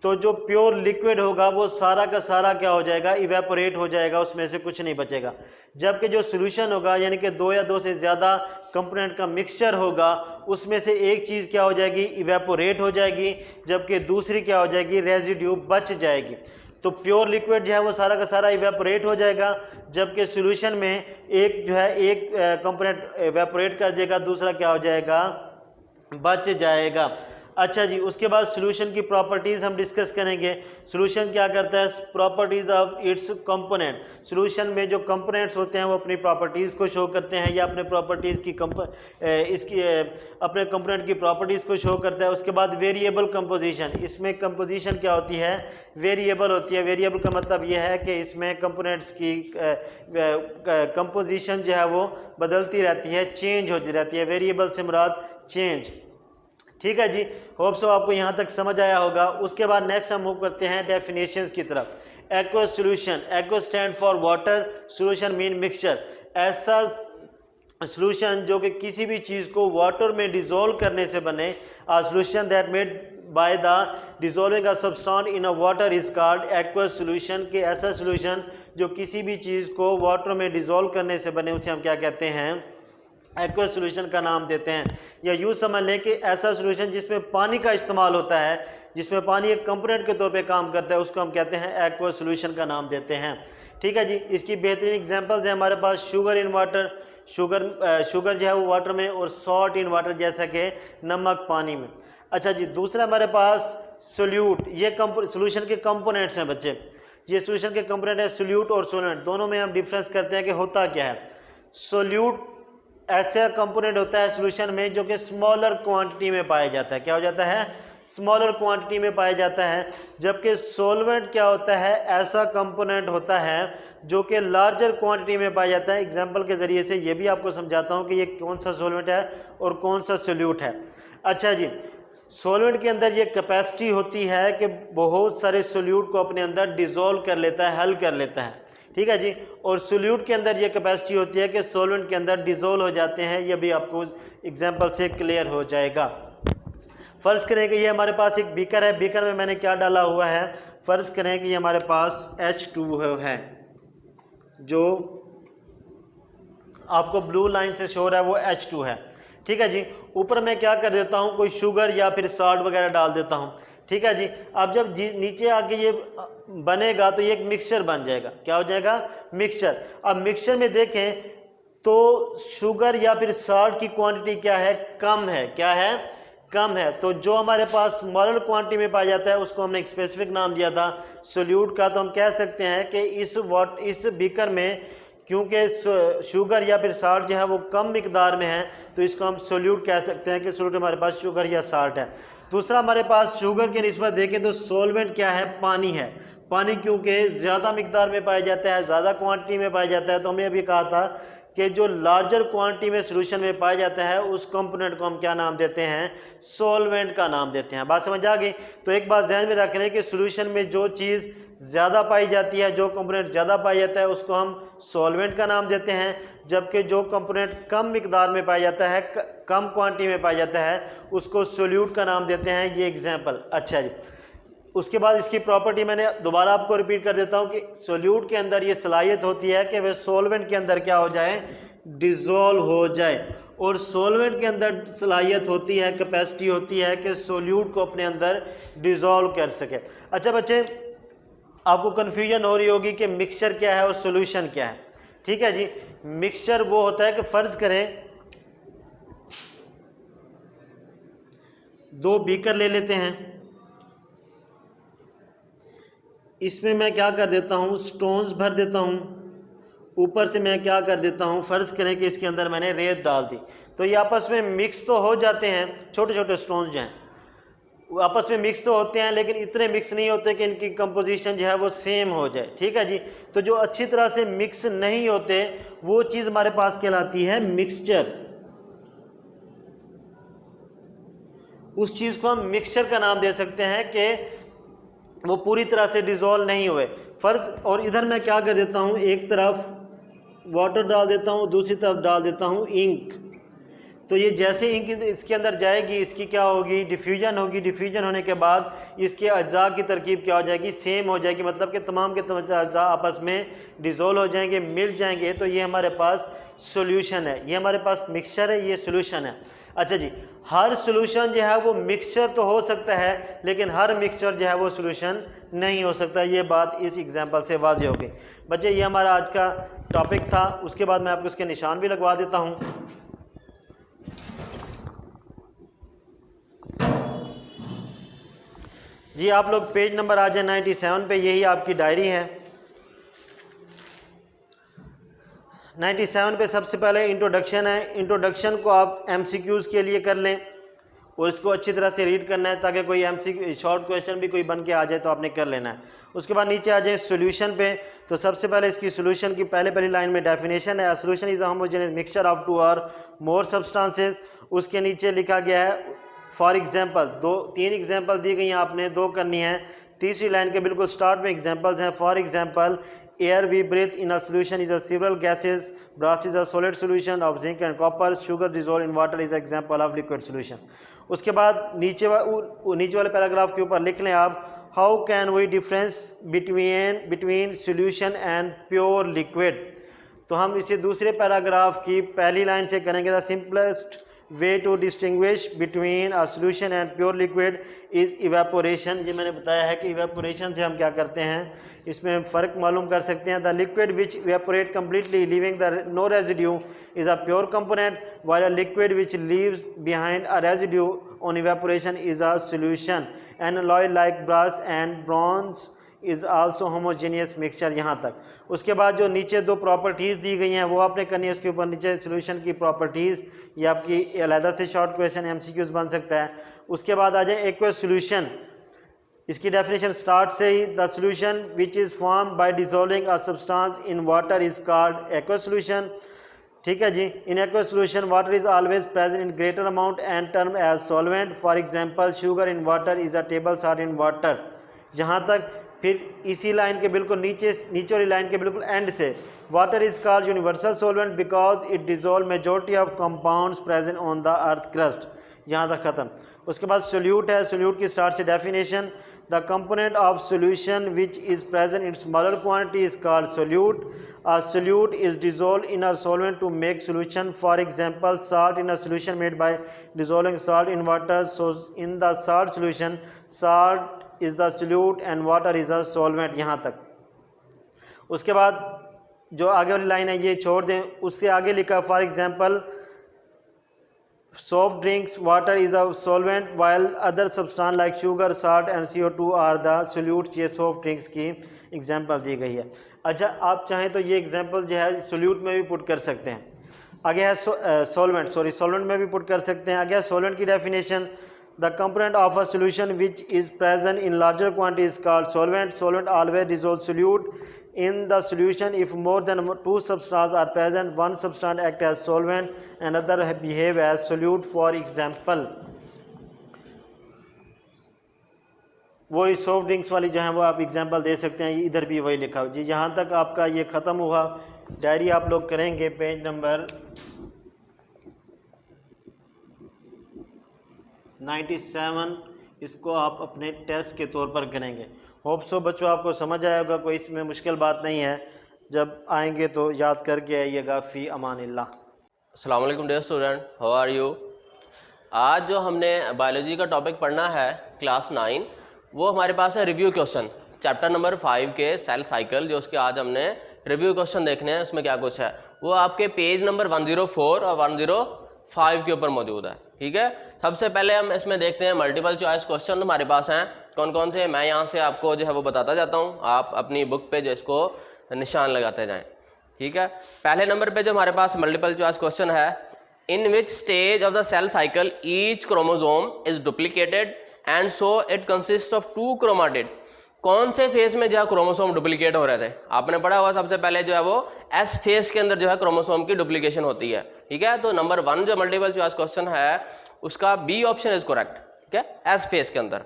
तो जो प्योर लिक्विड होगा वो सारा का सारा क्या हो जाएगा, इवेपोरेट हो जाएगा, उसमें से कुछ नहीं बचेगा। जबकि जो सॉल्यूशन होगा, यानी कि 2 या 2 से ज़्यादा कंपोनेंट का मिक्सचर होगा, उसमें से एक चीज़ क्या हो जाएगी, इवेपोरेट हो जाएगी, जबकि दूसरी क्या हो जाएगी, रेजिड्यू बच जाएगी। तो प्योर लिक्विड जो है वो सारा का सारा इवेपोरेट हो जाएगा, जबकि सॉल्यूशन में एक जो है एक कंपोनेंट इवेपोरेट कर जाएगा, दूसरा क्या हो जाएगा, बच जाएगा। अच्छा जी, उसके बाद सॉल्यूशन की प्रॉपर्टीज़ हम डिस्कस करेंगे। सॉल्यूशन क्या करता है, properties of its component. Solution में जो कंपोनेंट्स होते हैं वो अपनी प्रॉपर्टीज़ को शो करते हैं, या अपने प्रॉपर्टीज़ की अपने कंपोनेंट की प्रॉपर्टीज़ को शो करता है। उसके बाद वेरिएबल कंपोजिशन, इसमें कंपोजिशन क्या होती है, वेरिएबल होती है। वेरिएबल का मतलब ये है कि इसमें कंपोनेंट्स की कंपोजिशन जो है वो बदलती रहती है, चेंज होती रहती है। वेरिएबल से मुराद चेंज। ठीक है जी, होप सो आपको यहाँ तक समझ आया होगा। उसके बाद नेक्स्ट हम मूव करते हैं डेफिनेशंस की तरफ। Aqueous solution, aqueous stand for water, solution mean mixture. ऐसा सॉल्यूशन जो कि किसी भी चीज़ को वाटर में डिजोल्व करने से बने, a solution that made by the dissolving a substance in a water is called aqueous solution. के ऐसा सॉल्यूशन जो किसी भी चीज़ को वाटर में डिजोल्व करने से बने उसे हम क्या कहते हैं, एक्वस सॉल्यूशन का नाम देते हैं। या यूँ समझ लें कि ऐसा सॉल्यूशन जिसमें पानी का इस्तेमाल होता है, जिसमें पानी एक कंपोनेंट के तौर पे काम करता है, उसको हम कहते हैं एक्वस सॉल्यूशन का नाम देते हैं। ठीक है जी, इसकी बेहतरीन एग्जांपल्स है हमारे पास शुगर इन वाटर, शुगर जो है वो वाटर में, और सॉल्ट इन वाटर जैसा कि नमक पानी में। अच्छा जी, दूसरा हमारे पास सोल्यूट, ये सॉल्यूशन के कंपोनेंट्स हैं बच्चे, ये सॉल्यूशन के कंपोनेंट है सोल्यूट और सोलेंट। दोनों में हम डिफरेंस करते हैं कि होता क्या है। सोल्यूट ऐसा कंपोनेंट होता है सॉल्यूशन में जो कि स्मॉलर क्वांटिटी में पाया जाता है। क्या हो जाता है, स्मॉलर क्वांटिटी में पाया जाता है। जबकि सॉल्वेंट क्या होता है, ऐसा कंपोनेंट होता है जो कि लार्जर क्वांटिटी में पाया जाता है। एग्जांपल के ज़रिए से ये भी आपको समझाता हूँ कि ये कौन सा सॉल्वेंट है और कौन सा सोल्यूट है। अच्छा जी, सॉल्वेंट के अंदर ये कैपेसिटी होती है कि बहुत सारे सोल्यूट को अपने अंदर डिजोल्व कर लेता है, हल कर लेता है। ठीक है जी, और सोल्यूट के अंदर ये कैपेसिटी होती है कि सॉल्वेंट के अंदर डिजोल्व हो जाते हैं। ये भी आपको एग्जांपल से क्लियर हो जाएगा। फ़र्ज़ करें कि ये हमारे पास एक बीकर है, बीकर में मैंने क्या डाला हुआ है, फ़र्ज़ करें कि ये हमारे पास H2 है, जो आपको ब्लू लाइन से शो हो रहा है वो H2 है। ठीक है जी, ऊपर मैं क्या कर देता हूँ, कोई शुगर या फिर सॉल्ट वगैरह डाल देता हूँ। ठीक है जी, अब जब नीचे आके ये बनेगा तो ये एक मिक्सचर बन जाएगा। क्या हो जाएगा, मिक्सचर। अब मिक्सचर में देखें तो शुगर या फिर सॉल्ट की क्वांटिटी क्या है, कम है। क्या है, कम है। तो जो हमारे पास स्मॉलर क्वांटिटी में पाया जाता है उसको हमने एक स्पेसिफिक नाम दिया था सोल्यूट का। तो हम कह सकते हैं कि इस बीकर में क्योंकि शुगर या फिर सॉल्ट जो है वो कम मिकदार में है, तो इसको हम सोल्यूट कह सकते हैं कि सोल्यूट हमारे पास शुगर या सॉल्ट है। दूसरा हमारे पास शुगर के निस्बत देखें तो सॉल्वेंट क्या है, पानी है। पानी क्योंकि ज़्यादा मिकदार में पाया जाता है, ज़्यादा क्वांटिटी में पाया जाता है, तो हमने अभी कहा था कि जो लार्जर क्वांटिटी में सॉल्यूशन में पाया जाता है उस कंपोनेंट को हम क्या नाम देते हैं, सॉल्वेंट का नाम देते हैं। बात समझ आ गई। तो एक बात ध्यान में रख रहे हैं कि सॉल्यूशन में जो चीज़ ज़्यादा पाई जाती है, जो कंपोनेंट ज़्यादा पाया जाता है उसको हम सॉल्वेंट का नाम देते हैं, जबकि जो कंपोनेंट कम मिकदार में पाया जाता है, कम क्वांटिटी में पाया जाता है, उसको सोल्यूट का नाम देते हैं। ये एग्जाम्पल। अच्छा जी, उसके बाद इसकी प्रॉपर्टी मैंने दोबारा आपको रिपीट कर देता हूँ कि सोल्यूट के अंदर ये सलाहियत होती है कि वह सॉल्वेंट के अंदर क्या हो जाए, डिज़ोल्व हो जाए। और सॉल्वेंट के अंदर सलाहियत होती है, कैपेसिटी होती है कि सोल्यूट को अपने अंदर डिज़ोल्व कर सके। अच्छा बच्चे, आपको कन्फ्यूजन हो रही होगी कि मिक्सचर क्या है और सॉल्यूशन क्या है। ठीक है जी, मिक्सचर वो होता है कि फ़र्ज़ करें दो बीकर ले लेते हैं, इसमें मैं क्या कर देता हूँ, स्टोन्स भर देता हूँ, ऊपर से मैं क्या कर देता हूँ, फ़र्ज़ करें कि इसके अंदर मैंने रेत डाल दी, तो ये आपस में मिक्स तो हो जाते हैं। छोटे छोटे स्टोन्स जो हैं वो आपस में मिक्स तो होते हैं, लेकिन इतने मिक्स नहीं होते कि इनकी कंपोजिशन जो है वो सेम हो जाए। ठीक है जी, तो जो अच्छी तरह से मिक्स नहीं होते वो चीज़ हमारे पास कहलाती है मिक्सचर। उस चीज़ को हम मिक्सचर का नाम दे सकते हैं कि वो पूरी तरह से डिज़ोल्व नहीं हुए। फ़र्ज़, और इधर मैं क्या कर देता हूँ, एक तरफ वाटर डाल देता हूँ, दूसरी तरफ डाल देता हूँ इंक। तो ये जैसे इंक इसके अंदर जाएगी, इसकी क्या होगी, डिफ्यूजन होगी। डिफ्यूजन होने के बाद इसके अज्जा की तरकीब क्या हो जाएगी, सेम हो जाएगी। मतलब कि तमाम के तमाम अज्जा आपस में डिज़ोल्व हो जाएंगे, मिल जाएंगे। तो ये हमारे पास सॉल्यूशन है, ये हमारे पास मिक्सचर है, ये सॉल्यूशन है। अच्छा जी, हर सॉल्यूशन जो है वो मिक्सचर तो हो सकता है, लेकिन हर मिक्सचर जो है वो सॉल्यूशन नहीं हो सकता। ये बात इस एग्जांपल से वाज़ेह हो गई। बच्चे, ये हमारा आज का टॉपिक था। उसके बाद मैं आपको इसके निशान भी लगवा देता हूँ। जी, आप लोग पेज नंबर आ जाए 97 पे, यही आपकी डायरी है। 97 पे सबसे पहले इंट्रोडक्शन है। इंट्रोडक्शन को आप MCQs के लिए कर लें और इसको अच्छी तरह से रीड करना है ताकि कोई MCQ शॉर्ट क्वेश्चन भी कोई बन के आ जाए तो आपने कर लेना है। उसके बाद नीचे आ जाए सॉल्यूशन पे, तो सबसे पहले इसकी सॉल्यूशन की पहली लाइन में डेफिनेशन है, solution is a homogeneous mixture of two or more substances. उसके नीचे लिखा गया है फॉर एग्जांपल, तीन एग्जांपल दी गई हैं, आपने दो करनी है। तीसरी लाइन के बिल्कुल स्टार्ट में एग्जांपल्स हैं। For example, air we breathe in a solution is a several gases, brass is a solid solution of zinc and copper, sugar dissolve in water is example of liquid solution. उसके बाद नीचे वाले paragraph के ऊपर लिख लें आप, how can we difference between solution and pure liquid. तो हम इसे दूसरे पैराग्राफ की पहली लाइन से करेंगे। The simplest way to distinguish between a solution and pure liquid is evaporation. ये मैंने बताया है कि इवेपोरेशन से हम क्या करते हैं, इसमें फ़र्क मालूम कर सकते हैं। The liquid which evaporate completely leaving the no residue is a pure component, while a liquid which leaves behind a residue on evaporation is a solution. An alloy like brass and bronze is also homogeneous mixture. यहाँ तक। उसके बाद जो नीचे दो properties दी गई हैं वो आपने करनी है। उसके ऊपर नीचे सोल्यूशन की प्रॉपर्टीज़, ये आपकी अलहदा से शॉर्ट क्वेश्चन MCQs बन सकता है। उसके बाद आ जाए एक्वस सोल्यूशन। इसकी डेफिनेशन स्टार्ट से ही, the solution which is form by dissolving a substance in water is called aqueous solution. ठीक है जी। In aqueous solution water is always present in greater amount and term as solvent. For example, sugar in water is a table salt in water. यहाँ तक। फिर इसी line के बिल्कुल नीचे वाली लाइन के बिल्कुल एंड से, water is called universal solvent because it dissolve majority of compounds present on the earth crust. यहाँ तक ख़त्म। उसके बाद सोल्यूट है। सोल्यूट की स्टार्ट से definition, the component of solution which is present in smaller quantity is called solute. A solute is dissolved in a solvent to make solution. For example, salt in a solution made by dissolving salt in water. So in the salt solution, salt is the solute and water is a solvent। यहाँ तक। उसके बाद जो आगे वाली line है ये छोड़ दें, उससे आगे लिखा for example, soft drinks water is a solvent while other substance like sugar, salt and CO2 are the solutes। ये सॉफ्ट ड्रिंक्स की एग्जांपल दी गई है। अच्छा, आप चाहें तो ये एग्जांपल जो है सोल्यूट में भी पुट कर सकते हैं। आगे है सॉल्वेंट में भी पुट कर सकते हैं। आगे है सॉल्वेंट की definition, the component of a solution which is present in larger quantity is called solvent. Solvent always dissolve solute in the solution if more than two substances are present, one substance act as solvent and other behave as solute। for example, वही soft drinks वाली जो है वो आप example दे सकते हैं। इधर भी वही लिखा जी। यहाँ तक आपका ये ख़त्म हुआ। डायरी आप लोग करेंगे पेज नंबर 97। इसको आप अपने टेस्ट के तौर पर करेंगे। होप सो बच्चों आपको समझ आएगा, कोई इसमें मुश्किल बात नहीं है। जब आएंगे तो याद करके आइएगा। फ़ी अमानिल्लाह। अस्सलाम वालेकुम dear student, how are you. आज जो हमने बायोलॉजी का टॉपिक पढ़ना है क्लास 9, वो हमारे पास है रिव्यू क्वेश्चन चैप्टर नंबर 5 के सेल साइकिल। जो उसके आज हमने रिव्यू क्वेश्चन देखने हैं, उसमें क्या कुछ है वो आपके पेज नंबर 104 और 105 के ऊपर मौजूद है। ठीक है, सबसे पहले हम इसमें देखते हैं मल्टीपल चॉइस क्वेश्चन हमारे पास हैं कौन कौन से। मैं यहाँ से आपको जो है वो बताता जाता हूँ, आप अपनी बुक पे जो इसको निशान लगाते जाएं। ठीक है, पहले नंबर पे जो हमारे पास मल्टीपल चॉइस क्वेश्चन है, in which stage of the cell cycle each chromosome is duplicated and so it consist of 2 chromatid. कौन से फेज में जो है क्रोमोसोम डुप्लीकेट हो रहे थे, आपने पढ़ा हुआ सबसे पहले जो है वो एस फेज के अंदर जो है क्रोमोसोम की डुप्लीकेशन होती है। ठीक है, तो नंबर 1 जो मल्टीपल चॉइस क्वेश्चन है उसका बी ऑप्शन इज करेक्ट। ठीक है, एस फेज के अंदर।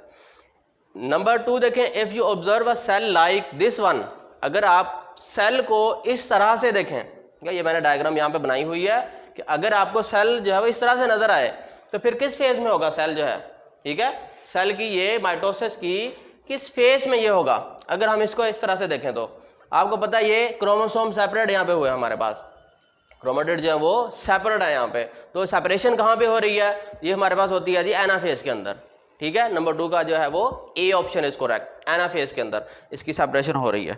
नंबर 2 देखें, if you observe a cell like this one, अगर आप सेल को इस तरह से देखें, ठीक है, ये मैंने डायग्राम यहाँ पे बनाई हुई है कि अगर आपको सेल जो है वो इस तरह से नजर आए तो फिर किस फेज में होगा सेल जो है। ठीक है, सेल की ये माइटोसिस की किस फेज में ये होगा। अगर हम इसको इस तरह से देखें तो आपको पता है ये क्रोमोसोम सेपरेट यहाँ पे हुए हमारे पास, क्रोमेटिड जो है वो सेपरेट है यहाँ पे। तो सेपरेशन कहाँ पे हो रही है, ये हमारे पास होती है जी एनाफेज के अंदर। ठीक है, नंबर 2 का जो है वो A option is correct, anaphase के अंदर इसकी सेपरेशन हो रही है।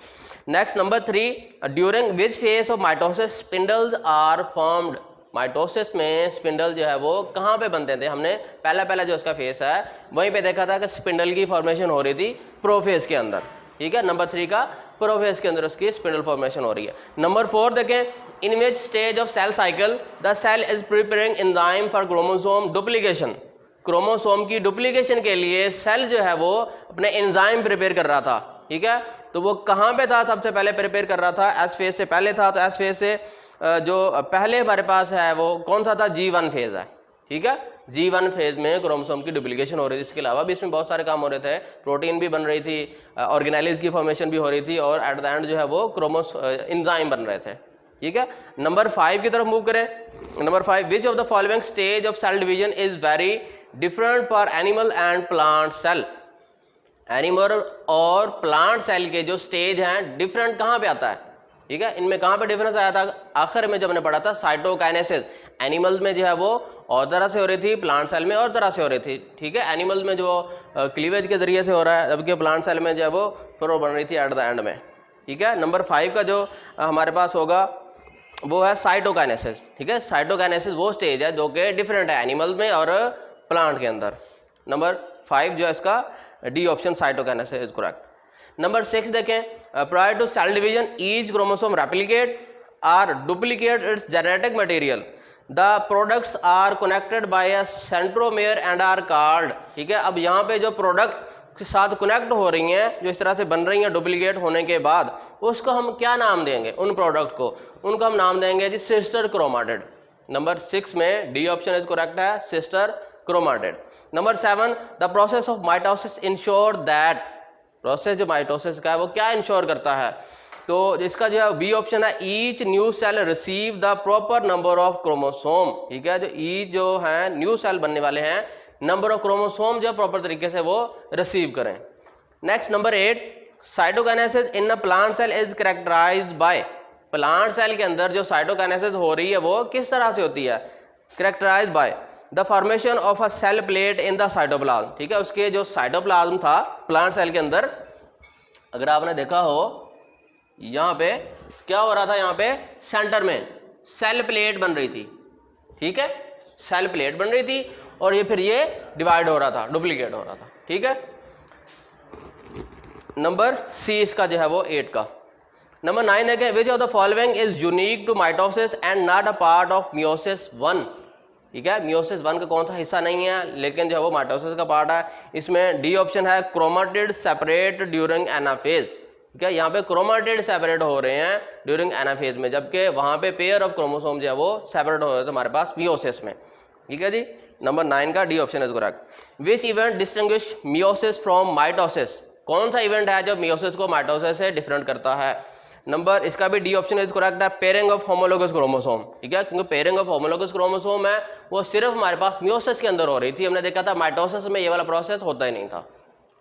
Next number 3, during which phase of mitosis spindles are formed. Mitosis में स्पिंडल जो है वो कहाँ पे बनते थे, हमने पहला जो उसका फेस है वहीं पे देखा था कि स्पिंडल की फॉर्मेशन हो रही थी प्रोफेज के अंदर। ठीक है, नंबर 3 का प्रोफेज के अंदर उसकी स्पिंडल फॉर्मेशन हो रही है। नंबर 4 देखें, in which stage of cell cycle the cell is preparing enzyme for chromosome duplication. Chromosome की डुप्लीकेशन के लिए सेल जो है वो अपने एंजाइम प्रिपेयर कर रहा था। ठीक है, तो वो कहाँ पे था, सबसे पहले प्रिपेयर कर रहा था एस फेज से पहले था। तो एस फेज से जो पहले हमारे पास है वो कौन सा था, G1 फेज है। ठीक है, G1 फेज में क्रोमोसोम की डुप्लीकेशन हो रही थी। इसके अलावा भी इसमें बहुत सारे काम हो रहे थे, प्रोटीन भी बन रही थी, ऑर्गेनेलिज की फॉर्मेशन भी हो रही थी, और एट द एंड जो है वो एंजाइम बन रहे थे। ठीक है, नंबर 5 की तरफ मूव करें। Number 5, which of the following stage of cell division is very different for animal and plant cell. Animal और प्लांट सेल के जो स्टेज हैं डिफरेंट कहाँ पे आता है? ठीक है, इनमें कहाँ पे डिफरेंस आया था? आखिर में जब हमने पढ़ा था साइटोकाइनेसिस, एनिमल्स में जो है वो और तरह से हो रही थी, प्लांट सेल में और तरह से हो रही थी। ठीक है, एनिमल्स में जो क्लीवेज के जरिए से हो रहा है, जबकि प्लांट सेल में जो है वो प्रो बन रही थी एट द एंड में। ठीक है, नंबर 5 का जो हमारे पास होगा वो है साइटोकाइनेसिस। ठीक है, साइटोकाइनेसिस वो स्टेज है जो कि डिफरेंट है एनिमल्स में और प्लांट के अंदर। नंबर 5 जो है इसका D option, cytokinesis is correct. Number 6 देखें, prior to cell division each chromosome replicate or duplicate its genetic material, the products are connected by a centromere and are called. ठीक है, अब यहाँ पे जो प्रोडक्ट के साथ कनेक्ट हो रही हैं, जो इस तरह से बन रही हैं डुप्लीकेट होने के बाद, उसको हम क्या नाम देंगे? उन प्रोडक्ट को, उनको हम नाम देंगे जी सिस्टर क्रोमाटिड। नंबर 6 में डी ऑप्शन इज करेक्ट है, sister chromatid. Number 7, the process of mitosis ensure that, process जो माइटोसिस का है वो क्या इंश्योर करता है? तो इसका जो है बी ऑप्शन है, each new cell receive the proper number of chromosome. ठीक है, जो ईच जो है न्यू सेल बनने वाले हैं, नंबर ऑफ क्रोमोसोम जो प्रॉपर तरीके से वो रिसीव करें। Next number 8, cytokinesis in a plant cell is characterised by, plant cell के अंदर जो साइटोकाइनेसिस हो रही है वो किस तरह से होती है? Characterised by the formation of a cell plate in the cytoplasm. ठीक है, उसके जो साइटोप्लाज्म था प्लांट सेल के अंदर, अगर आपने देखा हो यहाँ पे क्या हो रहा था, यहाँ पे सेंटर में सेल प्लेट बन रही थी। ठीक है, सेल प्लेट बन रही थी और ये फिर ये डिवाइड हो रहा था, डुप्लीकेट हो रहा था। ठीक है, नंबर सी इसका जो है वो 8 का। नंबर 9 देखें, which of the following is unique to mitosis and not a part of meiosis 1। ठीक है, मियोसिस 1 का कौन सा हिस्सा नहीं है लेकिन जो है वो माइटोसिस का पार्ट है। इसमें डी ऑप्शन है, क्रोमाटिड सेपरेट ड्यूरिंग एनाफेज। ठीक है, यहाँ पे क्रोमाटिड सेपरेट हो रहे हैं ड्यूरिंग एनाफेज में, जबकि वहाँ पे पेयर ऑफ क्रोमोसोम जो है वो सेपरेट हो रहे थे हमारे पास मियोसिस में। ठीक है जी, नंबर 9 का D option is correct. Which event distinguish meiosis from mitosis, कौन सा इवेंट है जो मियोसिस को माइटोसिस से डिफरेंट करता है? नंबर इसका भी डी ऑप्शन इज करेक्ट है, पेयरिंग ऑफ होमोलोगस क्रोमोसोम। ठीक है, क्योंकि पेयरिंग ऑफ होमोलोगस क्रोमोसोम है वो सिर्फ हमारे पास मियोसिस के अंदर हो रही थी, हमने देखा था माइटोसिस में ये वाला प्रोसेस होता ही नहीं था।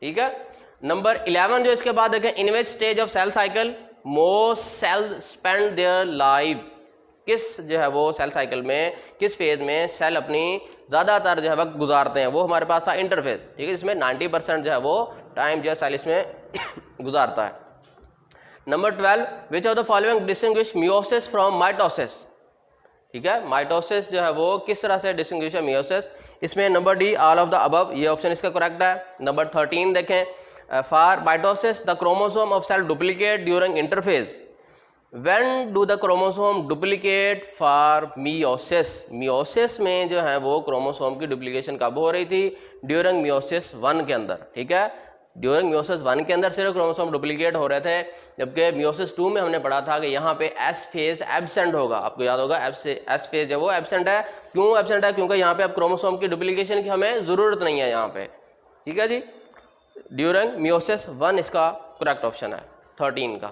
ठीक है, नंबर 11 जो इसके बाद देखें, in which stage of cell cycle most cell spend their life, किस जो है वो सेल साइकिल में किस फेज में सेल अपनी ज़्यादातर जो है वक्त गुजारते हैं? वो हमारे पास था इंटरफेज। ठीक है, इसमें 90% जो है वो टाइम जो है सेल इसमें गुजारता है। Number 12, which of the following distinguish meiosis from mitosis. ठीक है, माइटोसिस जो है वो किस तरह से डिस्टिंग्विश है मियोसिस? इसमें number D, all of the above, ये ऑप्शन इसका करेक्ट है। नंबर 13 देखें, for mitosis the chromosome of cell duplicate during interphase, when do the chromosome duplicate for meiosis. Meiosis में जो है वो क्रोमोसोम की डुप्लीकेशन कब हो रही थी? ड्यूरिंग मियोसिस 1 के अंदर। ठीक है, ड्यूरिंग मियोसिस 1 के अंदर सिर्फ क्रोमोसोम डुप्लीकेट हो रहे थे, जबकि मियोसिस 2 में हमने पढ़ा था कि यहाँ पे एस फेज एब्सेंट होगा। आपको याद होगा एस फेज है वो एब्सेंट है। क्यों एब्सेंट है? क्योंकि यहाँ पे अब क्रोमोसोम की डुप्लीकेशन की हमें ज़रूरत नहीं है यहाँ पे। ठीक है जी, ड्यूरिंग मियोसिस 1 इसका करेक्ट ऑप्शन है 13 का।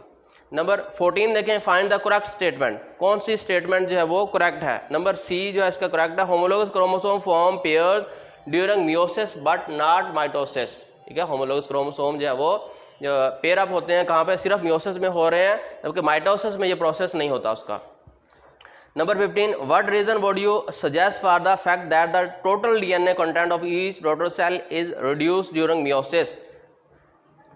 नंबर 14 देखें, फाइंड द करेक्ट स्टेटमेंट, कौन सी स्टेटमेंट जो है वो करेक्ट है? नंबर सी जो है इसका करेक्ट है, homologous chromosome form pair during meiosis but not mitosis. ठीक है, होमोलोगस क्रोमोसोम जो है वो पेयर अप होते हैं कहाँ पे? सिर्फ मियोसिस में हो रहे हैं, जबकि माइटोसिस में ये प्रोसेस नहीं होता उसका। Number 15, what reason would you suggest for the fact that the total DNA content of each protocell is reduced during meiosis?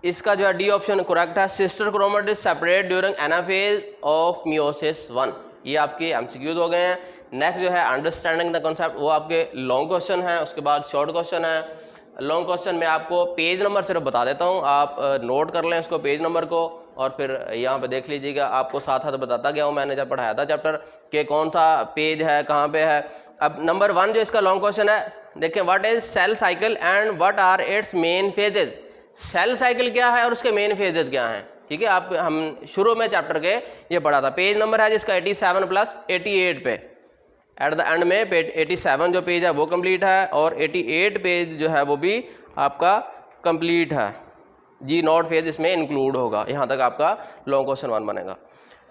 इसका जो है डी ऑप्शन करेक्ट है, sister chromatid separate during anaphase of meiosis 1। ये आपके MCQs हो गए हैं। Next जो है अंडरस्टैंडिंग द कॉन्सेप्ट, वो आपके लॉन्ग क्वेश्चन है, उसके बाद शॉर्ट क्वेश्चन है। लॉन्ग क्वेश्चन में आपको पेज नंबर सिर्फ बता देता हूँ, आप नोट कर लें उसको पेज नंबर को, और फिर यहाँ पे देख लीजिएगा, आपको साथ साथ बताता गया हूँ मैंने जब पढ़ाया था चैप्टर के कौन सा पेज है कहाँ पे है। अब नंबर 1 जो इसका लॉन्ग क्वेश्चन है, देखें, what is cell cycle and what are its main phases. Cell cycle क्या है और उसके मेन फेजेज क्या हैं? ठीक है, आप हम शुरू में चैप्टर के ये पढ़ा था। पेज नंबर है जिसका 87 + 88 पे, एट द एंड में 87 जो पेज है वो कंप्लीट है और 88 पेज जो है वो भी आपका कंप्लीट है। जी नॉट फेज इसमें इंक्लूड होगा। यहाँ तक आपका लॉन्ग क्वेश्चन 1 बनेगा।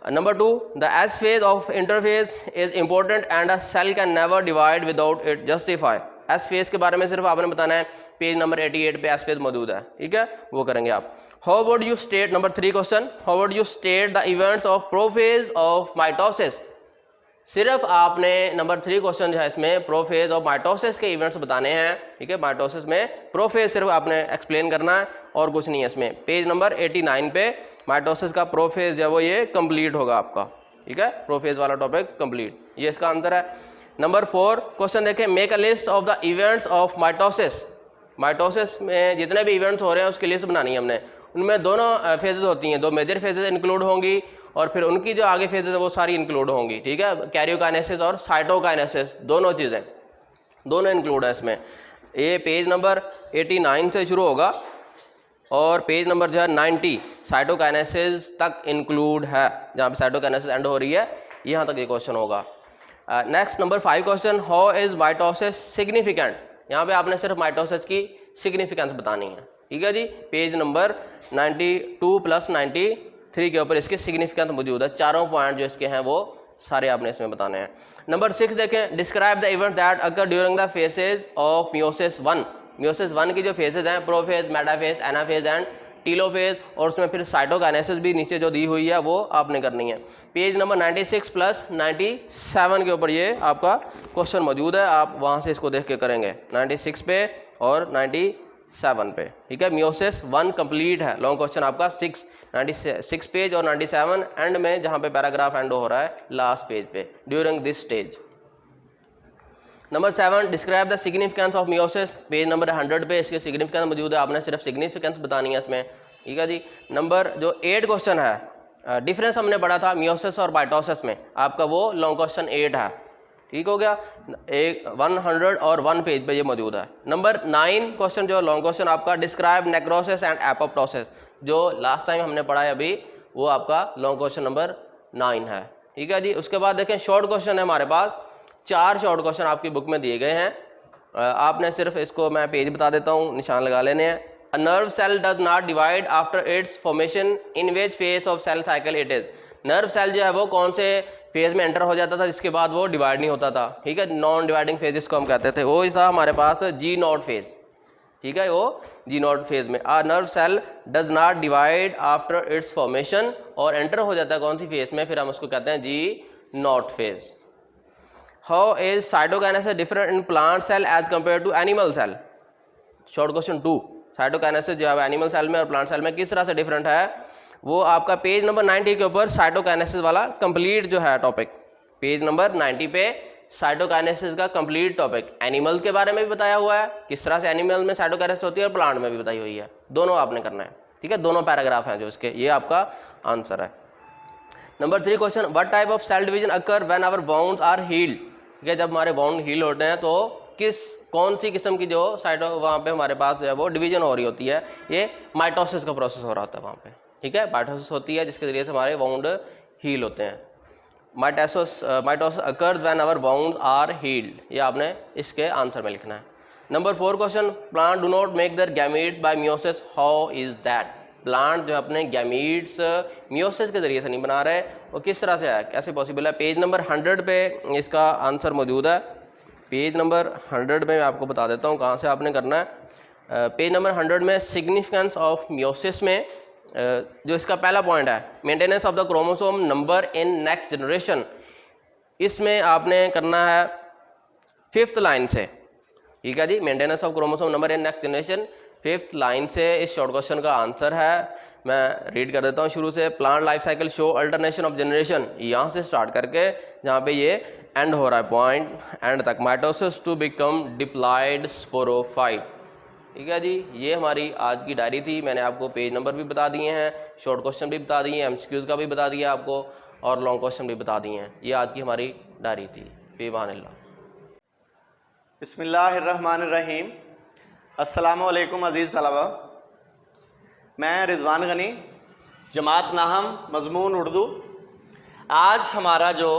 Number 2, the S phase of interphase is important and a cell can never divide without it justify. S phase के बारे में सिर्फ आपने बताना है, पेज नंबर 88 पे एस फेज मौजूद है, ठीक है, वो करेंगे आप। How would you state, number 3 question, how would you state the events of prophase of mitosis. सिर्फ आपने नंबर 3 क्वेश्चन जो है इसमें प्रोफेज ऑफ माइटोसिस के इवेंट्स बताने हैं, ठीक है। माइटोसिस में प्रोफेज सिर्फ आपने एक्सप्लेन करना है और कुछ नहीं है इसमें। पेज नंबर 89 पे माइटोसिस का प्रोफेज जो है वो ये कंप्लीट होगा आपका, ठीक है, प्रोफेज वाला टॉपिक कंप्लीट, ये इसका आंसर है। नंबर 4 क्वेश्चन देखें, make a list of the events of mitosis. Mitosis में जितने भी इवेंट्स हो रहे हैं उसकी लिस्ट बनानी है हमने। उनमें दोनों फेजेस होती हैं, 2 मेजर फेजेस इंक्लूड होंगी और फिर उनकी जो आगे फेजेस है वो सारी इंक्लूड होंगी, ठीक है। कैरियोकाइनेसिस और साइटोकाइनेसिस दोनों चीज़ें, दोनों इंक्लूड है इसमें। ये पेज नंबर 89 से शुरू होगा और पेज नंबर जो है 90 साइटोकाइनेसिस तक इंक्लूड है। जहाँ पे साइटोकाइनेसिस एंड हो रही है यहाँ तक ये क्वेश्चन होगा। Next number 5 question, how is mitosis significant. यहाँ पे आपने सिर्फ माइटोसिस की सिग्निफिकेंस बतानी है, ठीक है जी। पेज नंबर 92 प्लस 93 के ऊपर इसके सिग्निफिकेंस मौजूद है। चारों पॉइंट जो इसके हैं वो सारे आपने इसमें बताने हैं। नंबर 6 देखें, describe the event that occur during the phases of meiosis 1। Meiosis 1 की जो फेजेज हैं, prophase, metaphase, anaphase and telophase, और उसमें फिर साइटोकाइनेसिस भी नीचे जो दी हुई है वो आपने करनी है। पेज नंबर 96 प्लस 97 के ऊपर ये आपका क्वेश्चन मौजूद है, आप वहाँ से इसको देख के करेंगे 96 पे और 97 पे, ठीक है। मियोसिस 1 कंप्लीट है, लॉन्ग क्वेश्चन आपका 96 पेज और 97 एंड में जहाँ पे पैराग्राफ एंड हो रहा है लास्ट पेज पे, during this stage. Number 7, describe the significance of meiosis. Page number 100 पे इसके सिग्निफिकेंस मौजूद है, आपने सिर्फ सिग्निफिकेंस बतानी है इसमें, ठीक है जी। नंबर जो 8 क्वेश्चन है, डिफरेंस हमने पढ़ा था मियोसिस और माइटोसिस में, आपका वो लॉन्ग क्वेश्चन 8 है, ठीक हो गया। 101 पेज पे ये मौजूद है। नंबर 9 क्वेश्चन जो लॉन्ग क्वेश्चन आपका, डिस्क्राइब नेक्रोसिस एंड एपोप्टोसिस, जो लास्ट टाइम हमने पढ़ा है अभी, वो आपका लॉन्ग क्वेश्चन नंबर 9 है, ठीक है जी। उसके बाद देखें शॉर्ट क्वेश्चन है हमारे पास, 4 शॉर्ट क्वेश्चन आपकी बुक में दिए गए हैं। आपने सिर्फ इसको मैं पेज बता देता हूँ, निशान लगा लेने हैं। A nerve cell does not divide after its formation, in which phase of cell cycle it is. Nerve cell जो है वो कौन से फेज में एंटर हो जाता था जिसके बाद वो डिवाइड नहीं होता था, ठीक है, नॉन डिवाइडिंग फेज इसको हम कहते थे, वो था हमारे पास जी नॉट फेज, ठीक है, वो जी नॉट फेज में। A nerve cell does not divide after its formation, और एंटर हो जाता है कौन सी फेज में, फिर हम उसको कहते हैं G not phase. How is cytokinesis different in plant cell as compare to animal cell. Short question 2, cytokinesis जो है एनिमल सेल में और प्लांट सेल में किस तरह से डिफरेंट है, वो आपका पेज नंबर 90 के ऊपर साइटोकाइनेसिस वाला कंप्लीट जो है टॉपिक, पेज नंबर 90 पे साइटोकाइनेसिस का कंप्लीट टॉपिक, एनिमल्स के बारे में भी बताया हुआ है, किस तरह से एनिमल में साइटोकाइनेसिस होती है और प्लांट में भी बताई हुई है, दोनों आपने करना है, ठीक है, दोनों पैराग्राफ हैं जो इसके, ये आपका आंसर है। Number 3 question, what type of cell division occur when our wounds are healed, ठीक है, जब हमारे बाउंड हील होते हैं तो कौन सी किस्म की जो साइटो वहाँ पे हमारे पास जो है वो डिवीजन हो रही होती है, ये माइटोसिस का प्रोसेस हो रहा होता है वहाँ पे, ठीक है, माइटोसिस होती है जिसके जरिए से हमारे बाउंड हील होते हैं। Mitosis occurs when our wound are healed, ये आपने इसके आंसर में लिखना है। Number 4 question, plant do not make their gametes by meiosis, how is that. Plant जो अपने गैमीट्स मियोसिस के जरिए से नहीं बना रहे, वो किस तरह से है, कैसे पॉसिबल है। पेज नंबर 100 पे इसका आंसर मौजूद है, पेज नंबर 100 में मैं आपको बता देता हूँ कहाँ से आपने करना है। पेज नंबर 100 में सिग्निफिकेंस ऑफ मियोसिस में जो इसका पहला पॉइंट है, maintenance of the chromosome number in next generation, इसमें आपने करना है 5th लाइन से, ठीक है जी, maintenance of chromosome number in next generation 5th line से इस शॉर्ट क्वेश्चन का आंसर है। मैं रीड कर देता हूँ शुरू से, plant life cycle show alternation of generation, यहाँ से स्टार्ट करके जहाँ पे ये एंड हो रहा है पॉइंट एंड तक, mitosis to become diploid sporophyte, ठीक है जी। ये हमारी आज की डायरी थी, मैंने आपको पेज नंबर भी बता दिए हैं, शॉर्ट क्वेश्चन भी बता दिए हैं, एमसीक्यूज का भी बता दिया आपको और लॉन्ग क्वेश्चन भी बता दिए हैं। ये आज की हमारी डायरी थी। फ़ीमानिल्लाह। बिस्मिल्लाहिर्रहमानिर्रहीम। अस्सलामु अलैकुम अज़ीज़ तलबा, मैं रिजवान गनी, जमात नाहम मज़मून उर्दू। आज हमारा जो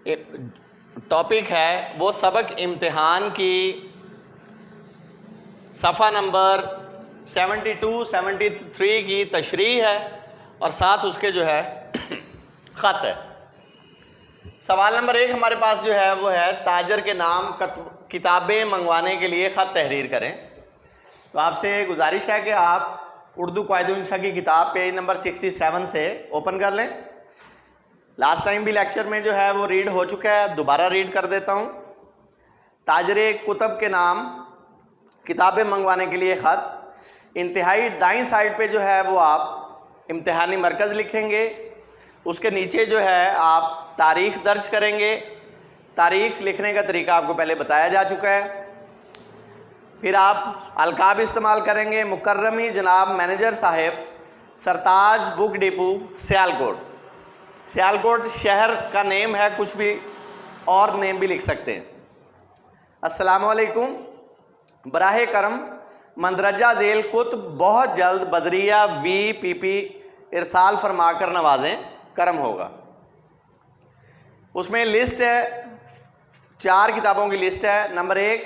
टॉपिक है वो सबक इम्तिहान की सफ़ा नंबर 72, 73 की तशरीह है और साथ उसके जो है ख़त है। सवाल नंबर 1 हमारे पास जो है वो है ताजर के नाम किताबें मंगवाने के लिए ख़त तहरीर करें। तो आपसे गुजारिश है कि आप उर्दू क़वाइद-ए-इंशा की किताब पेज नंबर 67 से ओपन कर लें। लास्ट टाइम भी लेक्चर में जो है वो रीड हो चुका है, दोबारा रीड कर देता हूँ। ताजरे कुतब के नाम किताबें मंगवाने के लिए ख़त, इंतहाई दाईं साइड पे जो है वो आप इम्तिहानी मरकज़ लिखेंगे। उसके नीचे जो है आप तारीख़ दर्ज करेंगे। तारीख़ लिखने का तरीका आपको पहले बताया जा चुका है। फिर आप अलकाब इस्तेमाल करेंगे। मुकर्रमी जनाब मैनेजर साहब, सरताज बुक डिपो, सियालकोट। सियालकोट शहर का नेम है, कुछ भी और नेम भी लिख सकते हैं। अस्सलामुअलैकुम, बराहे करम मंदरजा झेल कुतुब बहुत जल्द बदरिया VPP इरसाल फरमा कर नवाजें, करम होगा। उसमें लिस्ट है, 4 किताबों की लिस्ट है। नंबर 1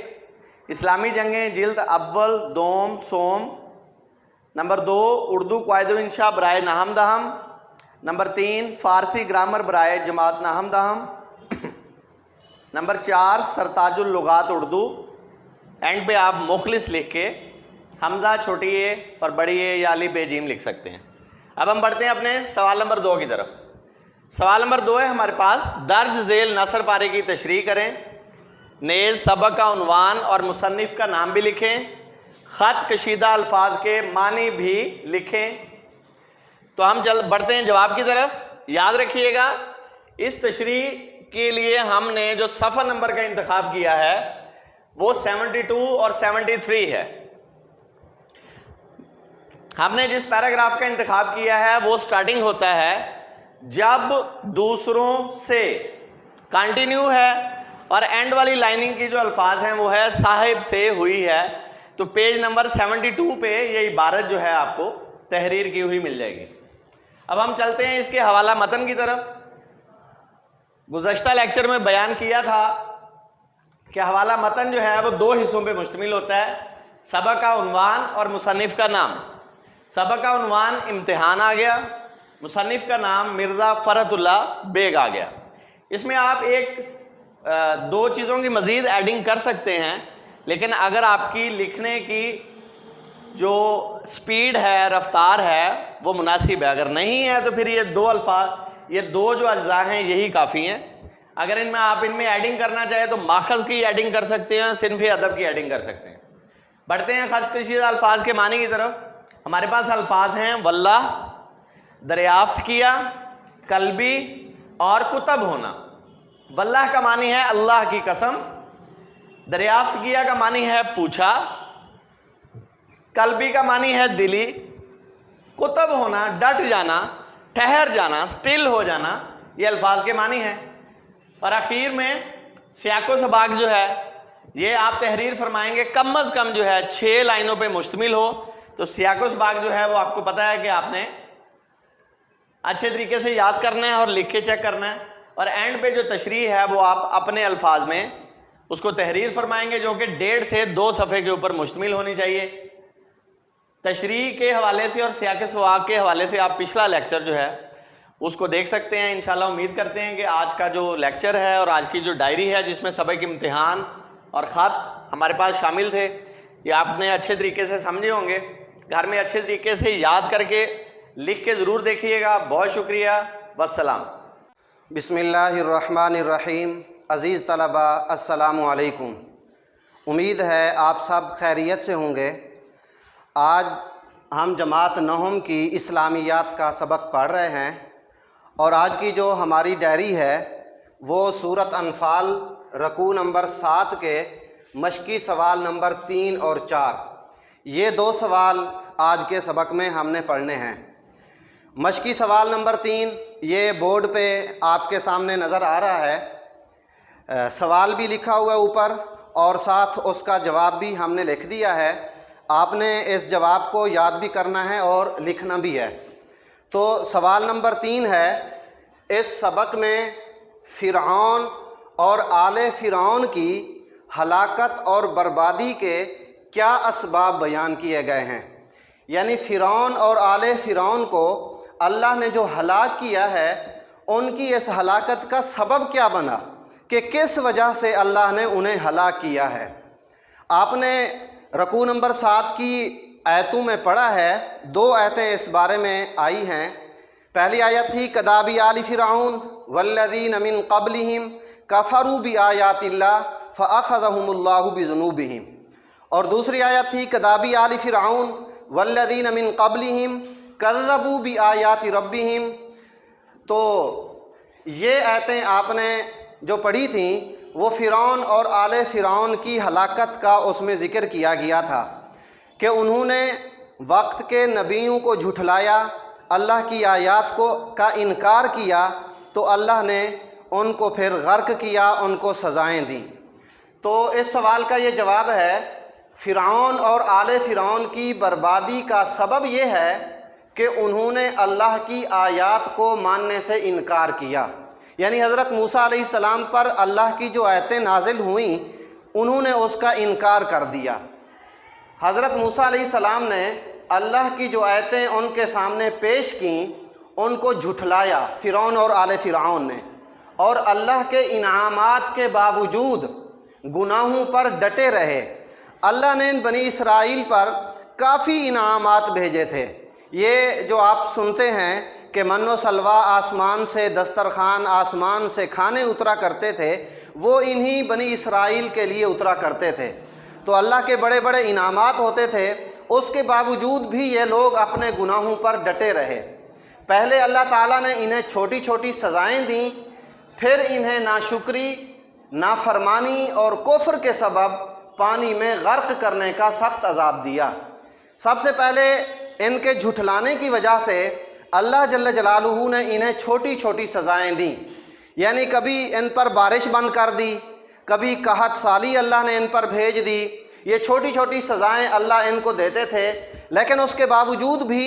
इस्लामी जंगें जिल्द अव्वल, दोम, सोम। नंबर 2 उर्दू क़वाइद-ए-इंशा बराए नाहम दहम। नंबर 3 फ़ारसी ग्रामर बराए जमात नाहम दहम। नंबर 4 सरताजुल लुगात उर्दू। एंड पे आप मुखलिस लिख के हमज़ा छोटी ए और बड़ी ए या अलिफ बे जीम लिख सकते हैं। अब हम बढ़ते हैं अपने सवाल नंबर 2 की तरफ। सवाल नंबर 2 है हमारे पास, दर्ज झेल नसर पारे की तशरीह करें। नेज़ सबक का उन्वान और मुसन्निफ़ का नाम भी लिखें। ख़त कशीदा अल्फाज के मानी भी लिखें। तो हम बढ़ते हैं जवाब की तरफ। याद रखिएगा, इस तशरीह के लिए हमने जो सफ़ा नंबर का इंतखाब किया है वो 72 और 73 है। हमने जिस पैराग्राफ का इंतखाब किया है वो स्टार्टिंग होता है जब दूसरों से, कंटिन्यू है, और एंड वाली लाइनिंग की जो अल्फाज हैं वो है साहिब से हुई है। तो पेज नंबर 72 पे ये इबारत जो है आपको तहरीर की हुई मिल जाएगी। अब हम चलते हैं इसके हवाला मतन की तरफ। गुज़श्ता लेक्चर में बयान किया था कि हवाला मतन जो है वो 2 हिस्सों पे मुश्तमिल होता है, सबक का उन्वान और मुसन्निफ़ का नाम। सबक का उन्वान इम्तिहान आ गया, मुसन्निफ़ का नाम मिर्ज़ा फ़रहतुल्लाह बेग आ गया। इसमें आप 2 चीज़ों की मज़ीद एडिंग कर सकते हैं, लेकिन अगर आपकी लिखने की जो स्पीड है, रफ्तार है, वो मुनासिब है। अगर नहीं है तो फिर ये 2 अल्फाज, ये 2 जो अज्जा हैं यही काफ़ी हैं। अगर इनमें एडिंग करना चाहे तो माखज़ की एडिंग कर सकते हैं, सिन्फ़ अदब की एडिंग कर सकते हैं। बढ़ते हैं ख़ास कशीदा अल्फाज के मानी की तरफ। हमारे पास अल्फाज हैं वल्लाह, दरियाफ्त किया, कल्बी और कुतब होना। वल्लाह का मानी है अल्लाह की कसम, दरियाफ्त किया का मानी है पूछा, कल्बी का मानी है दिली, कुतब होना डट जाना, ठहर जाना, स्टिल हो जाना, ये अल्फाज के मानी हैं। और आखिर में सियाको सबाक जो है ये आप तहरीर फरमाएंगे, कम अज़ कम जो है 6 लाइनों पे मुश्तमिल हो। तो सियाको सबाक जो है वो आपको पता है कि आपने अच्छे तरीके से याद करना है और लिख के चेक करना है। और एंड पे जो तशरीह है वो आप अपने अल्फाज में उसको तहरीर फरमाएंगे, जो कि 1.5 से 2 सफ़े के ऊपर मुश्तमिल होनी चाहिए। तशरीह के हवाले से और सियाक़े सवाक़ के हवाले से आप पिछला लेक्चर जो है उसको देख सकते हैं। इंशाल्लाह उम्मीद करते हैं कि आज का जो लेक्चर है और आज की जो डायरी है जिसमें सबक इम्तिहान और ख़त हमारे पास शामिल थे, ये आपने अच्छे तरीके से समझे होंगे। घर में अच्छे तरीके से याद करके लिख के ज़रूर देखिएगा। बहुत शुक्रिया, वस्सलाम। बिस्मिल्लाहिर्रहमानिर्रहीम। अज़ीज़ तलबा, अस्सलामु अलैकुम। उम्मीद है आप सब खैरियत से होंगे। आज हम जमात नहम की इस्लामियात का सबक पढ़ रहे हैं और आज की जो हमारी डायरी है वो सूरत अनफाल रकू नंबर 7 के मशकी सवाल नंबर 3 और 4, ये 2 सवाल आज के सबक में हमने पढ़ने हैं। मशकी सवाल नंबर 3 ये बोर्ड पे आपके सामने नज़र आ रहा है। सवाल भी लिखा हुआ है ऊपर और साथ उसका जवाब भी हमने लिख दिया है। आपने इस जवाब को याद भी करना है और लिखना भी है। तो सवाल नंबर 3 है, इस सबक में फ़िरऔन और आले फ़िरऔन की हलाकत और बर्बादी के क्या असबाब बयान किए गए हैं। यानी फ़िरऔन और आले फ़िरऔन को अल्लाह ने जो हलाक किया है, उनकी इस हलाकत का सबब क्या बना, कि किस वजह से अल्लाह ने उन्हें हलाक किया है। आपने रकू नंबर 7 की आयतों में पढ़ा है, 2 आयतें इस बारे में आई हैं। पहली आयत थी कदाबी आली फ़िरऔन वल्लज़ीन मिन क़ब्लिहिम कफ़रू बि आयातिल्लाह फ़अख़ज़हुमुल्लाहु बिज़ुनूबिहिम, और दूसरी आयत थी कदाबी आली फ़िरऔन वल्लज़ीन मिन क़ब्लिहिम कज़्ज़बू बि आयाति रब्बिहिम। तो ये आयतें आपने जो पढ़ी थी वो फ़िरऔन और आले फ़िरऔन की हलाकत का उसमें ज़िक्र किया गया था कि उन्होंने वक्त के नबियों को झुठलाया, अल्लाह की आयत का इनकार किया, तो अल्लाह ने उनको फिर गर्क किया, उनको सज़ाएं दी। तो इस सवाल का ये जवाब है, फ़िरऔन और आले फ़िरऔन की बर्बादी का सबब ये है कि उन्होंने अल्लाह की आयत को मानने से इनकार किया। यानी हज़रत मूसा अलैहिस्सलाम पर अल्लाह की जो आयतें नाजिल हुई, उन्होंने उसका इनकार कर दिया। हज़रत मूसा अलैहिस्सलाम ने अल्लाह की जो आयतें उनके सामने पेश की, उनको झुठलाया फ़िरऔन और आले फ़िरऔन ने, और अल्लाह के इनामात के बावजूद गुनाहों पर डटे रहे। अल्लाह ने बनी इसराइल पर काफ़ी इनामात भेजे थे। ये जो आप सुनते हैं कि मन्नो सलवा आसमान से, दस्तरखान आसमान से खाने उतरा करते थे, वो इन्हीं बनी इसराइल के लिए उतरा करते थे। तो अल्लाह के बड़े बड़े इनामात होते थे, उसके बावजूद भी ये लोग अपने गुनाहों पर डटे रहे। पहले अल्लाह ताला ने इन्हें छोटी छोटी सज़ाएं दी, फिर इन्हें नाशुक्री, नाफरमानी और कुफ्र के सबब पानी में गर्क करने का सख्त अजाब दिया। सबसे पहले इनके झुठलाने की वजह से अल्लाह जल्ल जलालुहू ने इन्हें छोटी छोटी सज़ाएं दी। यानी कभी इन पर बारिश बंद कर दी, कभी कहत साली अल्लाह ने इन पर भेज दी। ये छोटी छोटी सज़ाएं अल्लाह इनको देते थे, लेकिन उसके बावजूद भी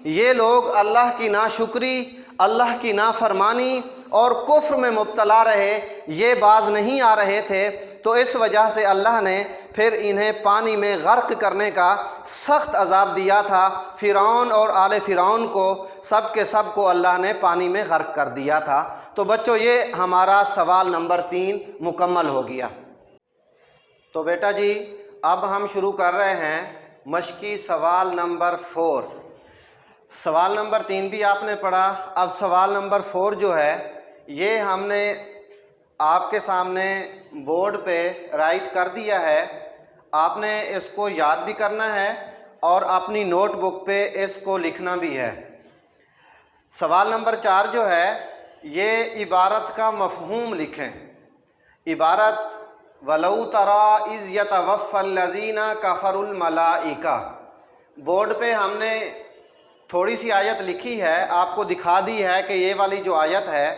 ये लोग अल्लाह की नाशुक्री, अल्लाह की नाफरमानी और कुफ्र में मुब्तला रहे, ये बाज नहीं आ रहे थे। तो इस वजह से अल्लाह ने फिर इन्हें पानी में गर्क करने का सख्त अजाब दिया था। फ़िरऔन और आले फ़िरऔन को सब के सब को अल्लाह ने पानी में गर्क कर दिया था। तो बच्चों, ये हमारा सवाल नंबर 3 मुकम्मल हो गया। तो बेटा जी, अब हम शुरू कर रहे हैं मश्की सवाल नंबर 4। सवाल नंबर 3 भी आपने पढ़ा। अब सवाल नंबर 4 जो है, ये हमने आपके सामने बोर्ड पे राइट कर दिया है। आपने इसको याद भी करना है और अपनी नोटबुक पे इसको लिखना भी है। सवाल नंबर 4 जो है, ये इबारत का मफ़हूम लिखें। इबारत वलौ तरा इज़ यतवफ़्फ़ल्लज़ीना कफ़रुल मलाइका। बोर्ड पे हमने थोड़ी सी आयत लिखी है, आपको दिखा दी है कि ये वाली जो आयत है,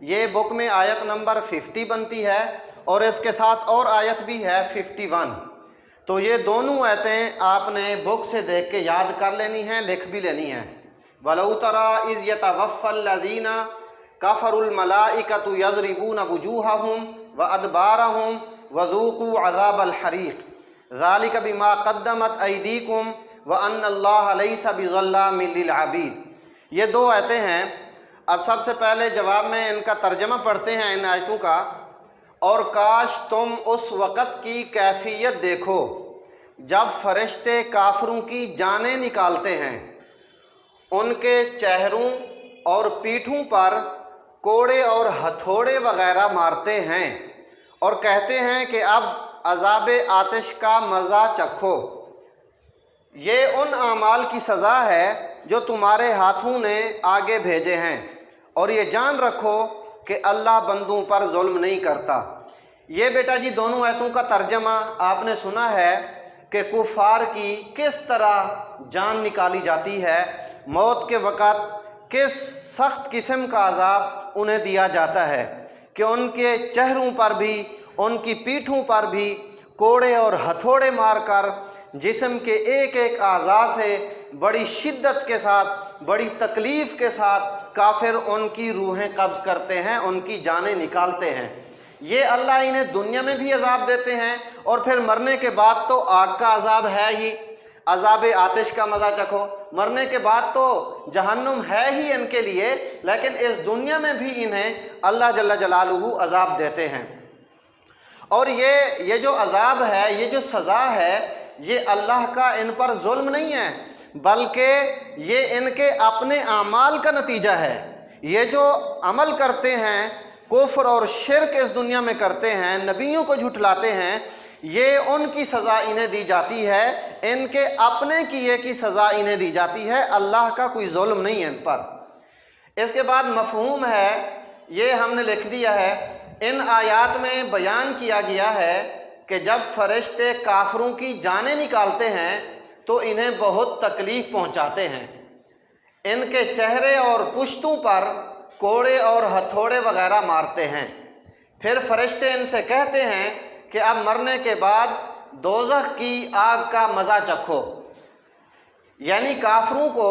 ये बुक में आयत नंबर 50 बनती है और इसके साथ और आयत भी है 51। तो ये दोनों आयतें आपने बुक से देख के याद कर लेनी हैं, लिख भी लेनी हैं। वलौ तरा इज़ यतवफ़्फ़ल्लज़ीना कफ़रुल मलाइकतु यज़रिबूना वुजूहहुम व अदबारहुम वज़ूक़ू अज़ाबल हरीक़ ज़ालिका बिमा क़द्दमत अयदीकुम व अन्नल्लाह लैसा बिज़ल्लामिल लिल अबीद। ये 2 आयतें हैं। अब सबसे पहले जवाब में इनका तर्जमा पढ़ते हैं इन आयतों का। और काश तुम उस वक़्त की कैफियत देखो जब फरिश्ते काफिरों की जानें निकालते हैं, उनके चेहरों और पीठों पर कोड़े और हथौड़े वगैरह मारते हैं और कहते हैं कि अब अज़ाब आतिश का मज़ा चखो। ये उन आमाल की सज़ा है जो तुम्हारे हाथों ने आगे भेजे हैं, और ये जान रखो कि अल्लाह बंदों पर जुल्म नहीं करता। ये बेटा जी दोनों आयतों का तर्जमा आपने सुना है कि कुफ़ार की किस तरह जान निकाली जाती है, मौत के वक़्त किस सख्त किस्म का अज़ाब उन्हें दिया जाता है कि उनके चेहरों पर भी, उनकी पीठों पर भी कोड़े और हथौड़े मारकर जिस्म के एक एक आज़ा से बड़ी शिद्दत के साथ, बड़ी तकलीफ़ के साथ काफिर उनकी रूहें कब्ज़ करते हैं, उनकी जानें निकालते हैं। ये अल्लाह इन्हें दुनिया में भी अजाब देते हैं और फिर मरने के बाद तो आग का अजाब है ही, अजाब आतिश का मज़ा चखो। मरने के बाद तो जहन्नुम है ही इनके लिए, लेकिन इस दुनिया में भी इन्हें अल्लाह जल्ल जलालुहु अजाब देते हैं। और ये जो अजाब है, ये जो सज़ा है, ये अल्लाह का इन पर जुल्म नहीं है, बल्कि ये इनके अपने अमाल का नतीजा है। ये जो अमल करते हैं, कुफ्र और शिर्क इस दुनिया में करते हैं, नबियों को झुठलाते हैं, ये उनकी सज़ा इन्हें दी जाती है, इनके अपने किए की सज़ा इन्हें दी जाती है। अल्लाह का कोई जुल्म नहीं है इन पर। इसके बाद मफहूम है, ये हमने लिख दिया है, इन आयात में बयान किया गया है कि जब फरिश्ते काफिरों की जानें निकालते हैं तो इन्हें बहुत तकलीफ़ पहुंचाते हैं। इनके चेहरे और पुश्तों पर कोड़े और हथौड़े वगैरह मारते हैं। फिर फरिश्ते इनसे कहते हैं कि अब मरने के बाद दोज़ख की आग का मज़ा चखो, यानी काफिरों को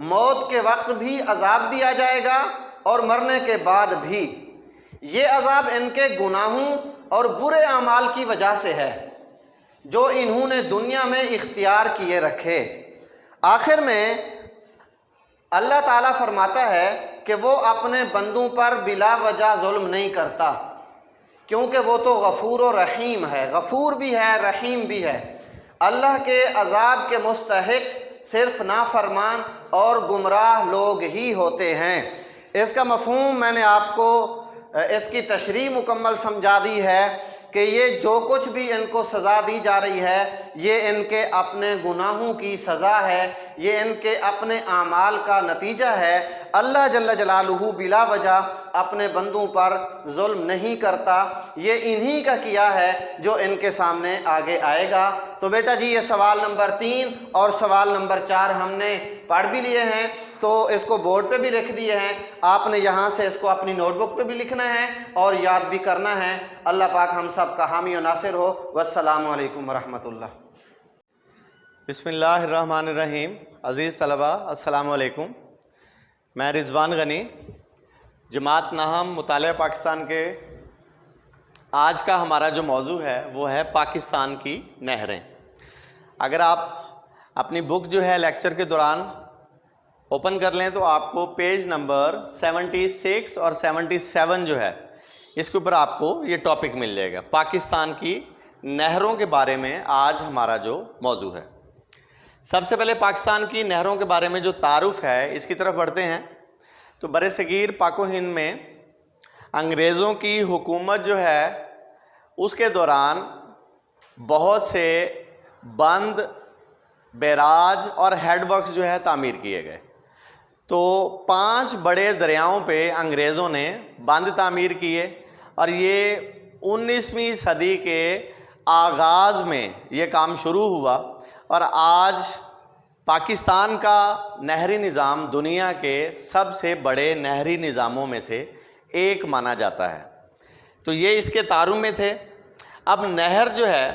मौत के वक्त भी अजाब दिया जाएगा और मरने के बाद भी। ये अजाब इनके गुनाहों और बुरे अमाल की वजह से है जो इन्होंने दुनिया में इख्तियार किए रखे। आखिर में अल्लाह ताला फरमाता है कि वो अपने बंदों पर बिला वजह जुल्म नहीं करता, क्योंकि वो तो गफूर और रहीम है, गफूर भी है, रहीम भी है। अल्लाह के अजाब के मुस्तहिक सिर्फ नाफरमान और गुमराह लोग ही होते हैं। इसका मफहूम मैंने आपको इसकी तशरीह मुकम्मल समझा दी है कि ये जो कुछ भी इनको सज़ा दी जा रही है, ये इनके अपने गुनाहों की सज़ा है, ये इनके अपने आमाल का नतीजा है। अल्लाह जल्ल जलालुहु बिला वजह अपने बंदों पर जुल्म नहीं करता। ये इन्हीं का किया है जो इनके सामने आगे आएगा। तो बेटा जी, ये सवाल नंबर 3 और सवाल नंबर 4 हमने पढ़ भी लिए हैं, तो इसको बोर्ड पे भी लिख दिए हैं। आपने यहाँ से इसको अपनी नोटबुक पे भी लिखना है और याद भी करना है। अल्लाह पाक हम सब का हामी और नासिर हो। वस्सलामु अलैकुम वरहमतुल्लाह। बिस्मिल्लाहिर्रहमानिर्रहीम। अज़ीज़ तलबा, अस्सलामु अलैकुम। मैं रिज़वान गनी, जमात नाहम मुतालिया पाकिस्तान के। आज का हमारा जो मौजू है वो है पाकिस्तान की नहरें। अगर आप अपनी बुक जो है लेक्चर के दौरान ओपन कर लें तो आपको पेज नंबर 76 और 77 जो है इसके ऊपर आपको ये टॉपिक मिल जाएगा। पाकिस्तान की नहरों के बारे में आज हमारा जो मौजू है। सबसे पहले पाकिस्तान की नहरों के बारे में जो तारुफ है इसकी तरफ बढ़ते हैं। तो बरसगीर पाको हिंद में अंग्रेज़ों की हुकूमत जो है उसके दौरान बहुत से बंद, बैराज और हेडवर्क्स जो है तामीर किए गए। तो 5 बड़े दरियाओं पे अंग्रेज़ों ने बंद तामीर किए और ये 19वीं सदी के आगाज़ में ये काम शुरू हुआ और आज पाकिस्तान का नहरी निज़ाम दुनिया के सबसे बड़े नहरी निज़ामों में से एक माना जाता है। तो ये इसके तारुफ में थे। अब नहर जो है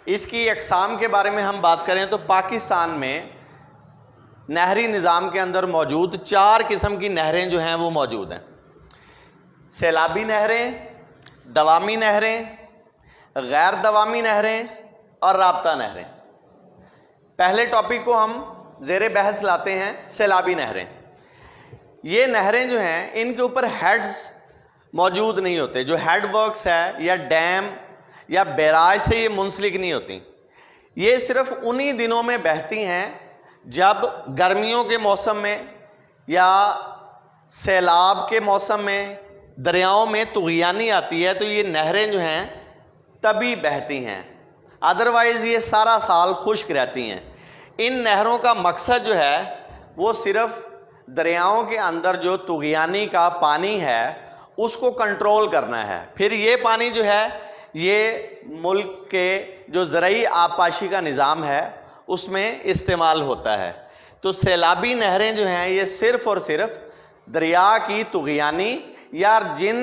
इसकी अक़साम के बारे में हम बात करें तो पाकिस्तान में नहरी निज़ाम के अंदर मौजूद 4 किस्म की नहरें जो हैं वो मौजूद हैं। सैलाबी नहरें, दवामी नहरें, गैर दवामी नहरें और राब्ता नहरें। पहले टॉपिक को हम ज़ेरे बहस लाते हैं, सैलाबी नहरें। ये नहरें जो हैं इनके ऊपर हेड्स मौजूद नहीं होते। जो हेड वर्क्स है या डैम या बैराज से ये मुंसलिक नहीं होती। ये सिर्फ उन्हीं दिनों में बहती हैं जब गर्मियों के मौसम में या सैलाब के मौसम में दरियाओं में तुग़यानी आती है, तो ये नहरें जो हैं तभी बहती हैं। अदरवाइज़ ये सारा साल खुश्क रहती हैं। इन नहरों का मकसद जो है वो सिर्फ दरियाओं के अंदर जो तुग़यानी का पानी है उसको कंट्रोल करना है। फिर ये पानी जो है ये मुल्क के जो ज़रई आबपाशी का निज़ाम है उसमें इस्तेमाल होता है। तो सैलाबी नहरें जो हैं ये सिर्फ़ और सिर्फ दरिया की तुग़यानी या जिन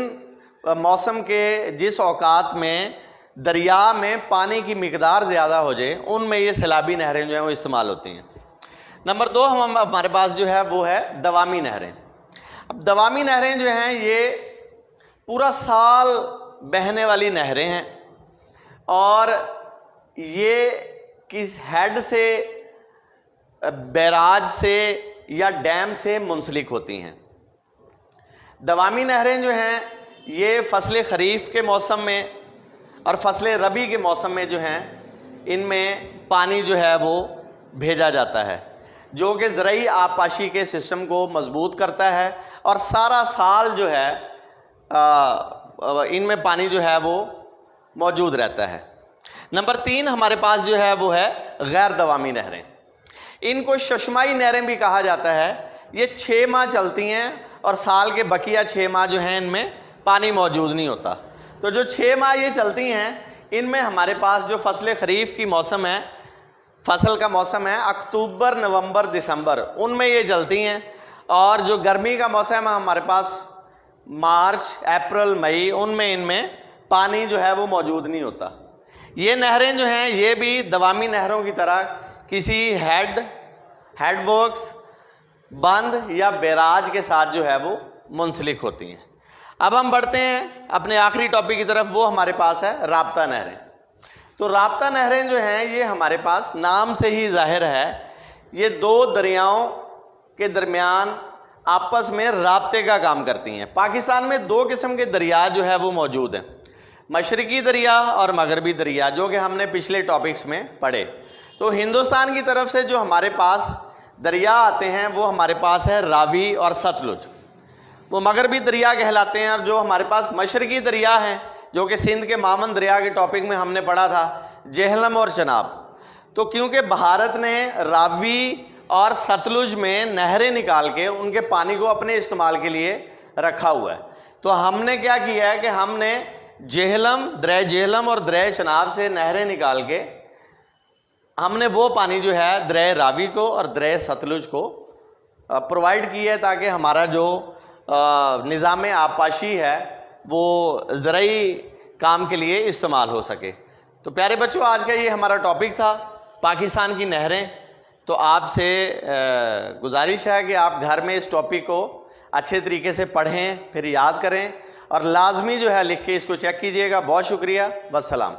मौसम के जिस औकात में दरिया में पानी की मिकदार ज़्यादा हो जाए उनमें ये सैलाबी नहरें जो हैं वो इस्तेमाल होती हैं। नंबर 2 हमारे पास जो है वो है दवामी नहरें। अब दवामी नहरें जो हैं ये पूरा साल बहने वाली नहरें हैं और ये किस हेड से, बैराज से या डैम से मुंसलिक होती हैं। दवामी नहरें जो हैं ये फसल खरीफ के मौसम में और फसल रबी के मौसम में जो हैं इनमें पानी जो है वो भेजा जाता है, जो कि ज़रई आबपाशी के सिस्टम को मजबूत करता है और सारा साल जो है इनमें पानी जो है वो मौजूद रहता है। नंबर 3 हमारे पास जो है वो है गैर दवामी नहरें। इनको शशमाई नहरें भी कहा जाता है। ये 6 माह चलती हैं और साल के बकिया 6 माह जो हैं इनमें पानी मौजूद नहीं होता। तो जो 6 माह ये चलती हैं इनमें हमारे पास जो फसल खरीफ की मौसम है, फसल का मौसम है अक्टूबर, नवंबर, दिसंबर, उनमें ये चलती हैं। और जो गर्मी का मौसम है हमारे पास मार्च, अप्रैल, मई, उनमें इनमें पानी जो है वो मौजूद नहीं होता। ये नहरें जो हैं ये भी दवामी नहरों की तरह किसी हेडवर्क्स, बंद या बैराज के साथ जो है वो मुंसलिक होती हैं। अब हम बढ़ते हैं अपने आखिरी टॉपिक की तरफ, वो हमारे पास है राब्ता नहरें। तो राब्ता नहरें जो हैं ये हमारे पास नाम से ही जाहिर है, ये 2 दरियाओं के दरमियान आपस में राब्ते का काम करती हैं। पाकिस्तान में 2 किस्म के दरिया जो है वो मौजूद हैं, मशरकी दरिया और मगरबी दरिया, जो कि हमने पिछले टॉपिक्स में पढ़े। तो हिंदुस्तान की तरफ से जो हमारे पास दरिया आते हैं वो हमारे पास है रावी और सतलुज, वो मगरबी दरिया कहलाते हैं। और जो हमारे पास मशरकी दरिया हैं, जो कि सिंध के मामन दरिया के टॉपिक में हमने पढ़ा था, जेहलम और चनाब। तो क्योंकि भारत ने रावी और सतलुज में नहरें निकाल के उनके पानी को अपने इस्तेमाल के लिए रखा हुआ है, तो हमने क्या किया है कि हमने जेहलम, दरिया जेहलम और दरिया चनाब से नहरें निकाल के हमने वो पानी जो है दरिया रावी को और दरिया सतलुज को प्रोवाइड किया है, ताकि हमारा जो निज़ाम आबपाशी है वो ज़रई काम के लिए इस्तेमाल हो सके। तो प्यारे बच्चों, आज का ये हमारा टॉपिक था पाकिस्तान की नहरें। तो आपसे गुजारिश है कि आप घर में इस टॉपिक को अच्छे तरीके से पढ़ें, फिर याद करें और लाजमी जो है लिख के इसको चेक कीजिएगा। बहुत शुक्रिया, वस्सलाम।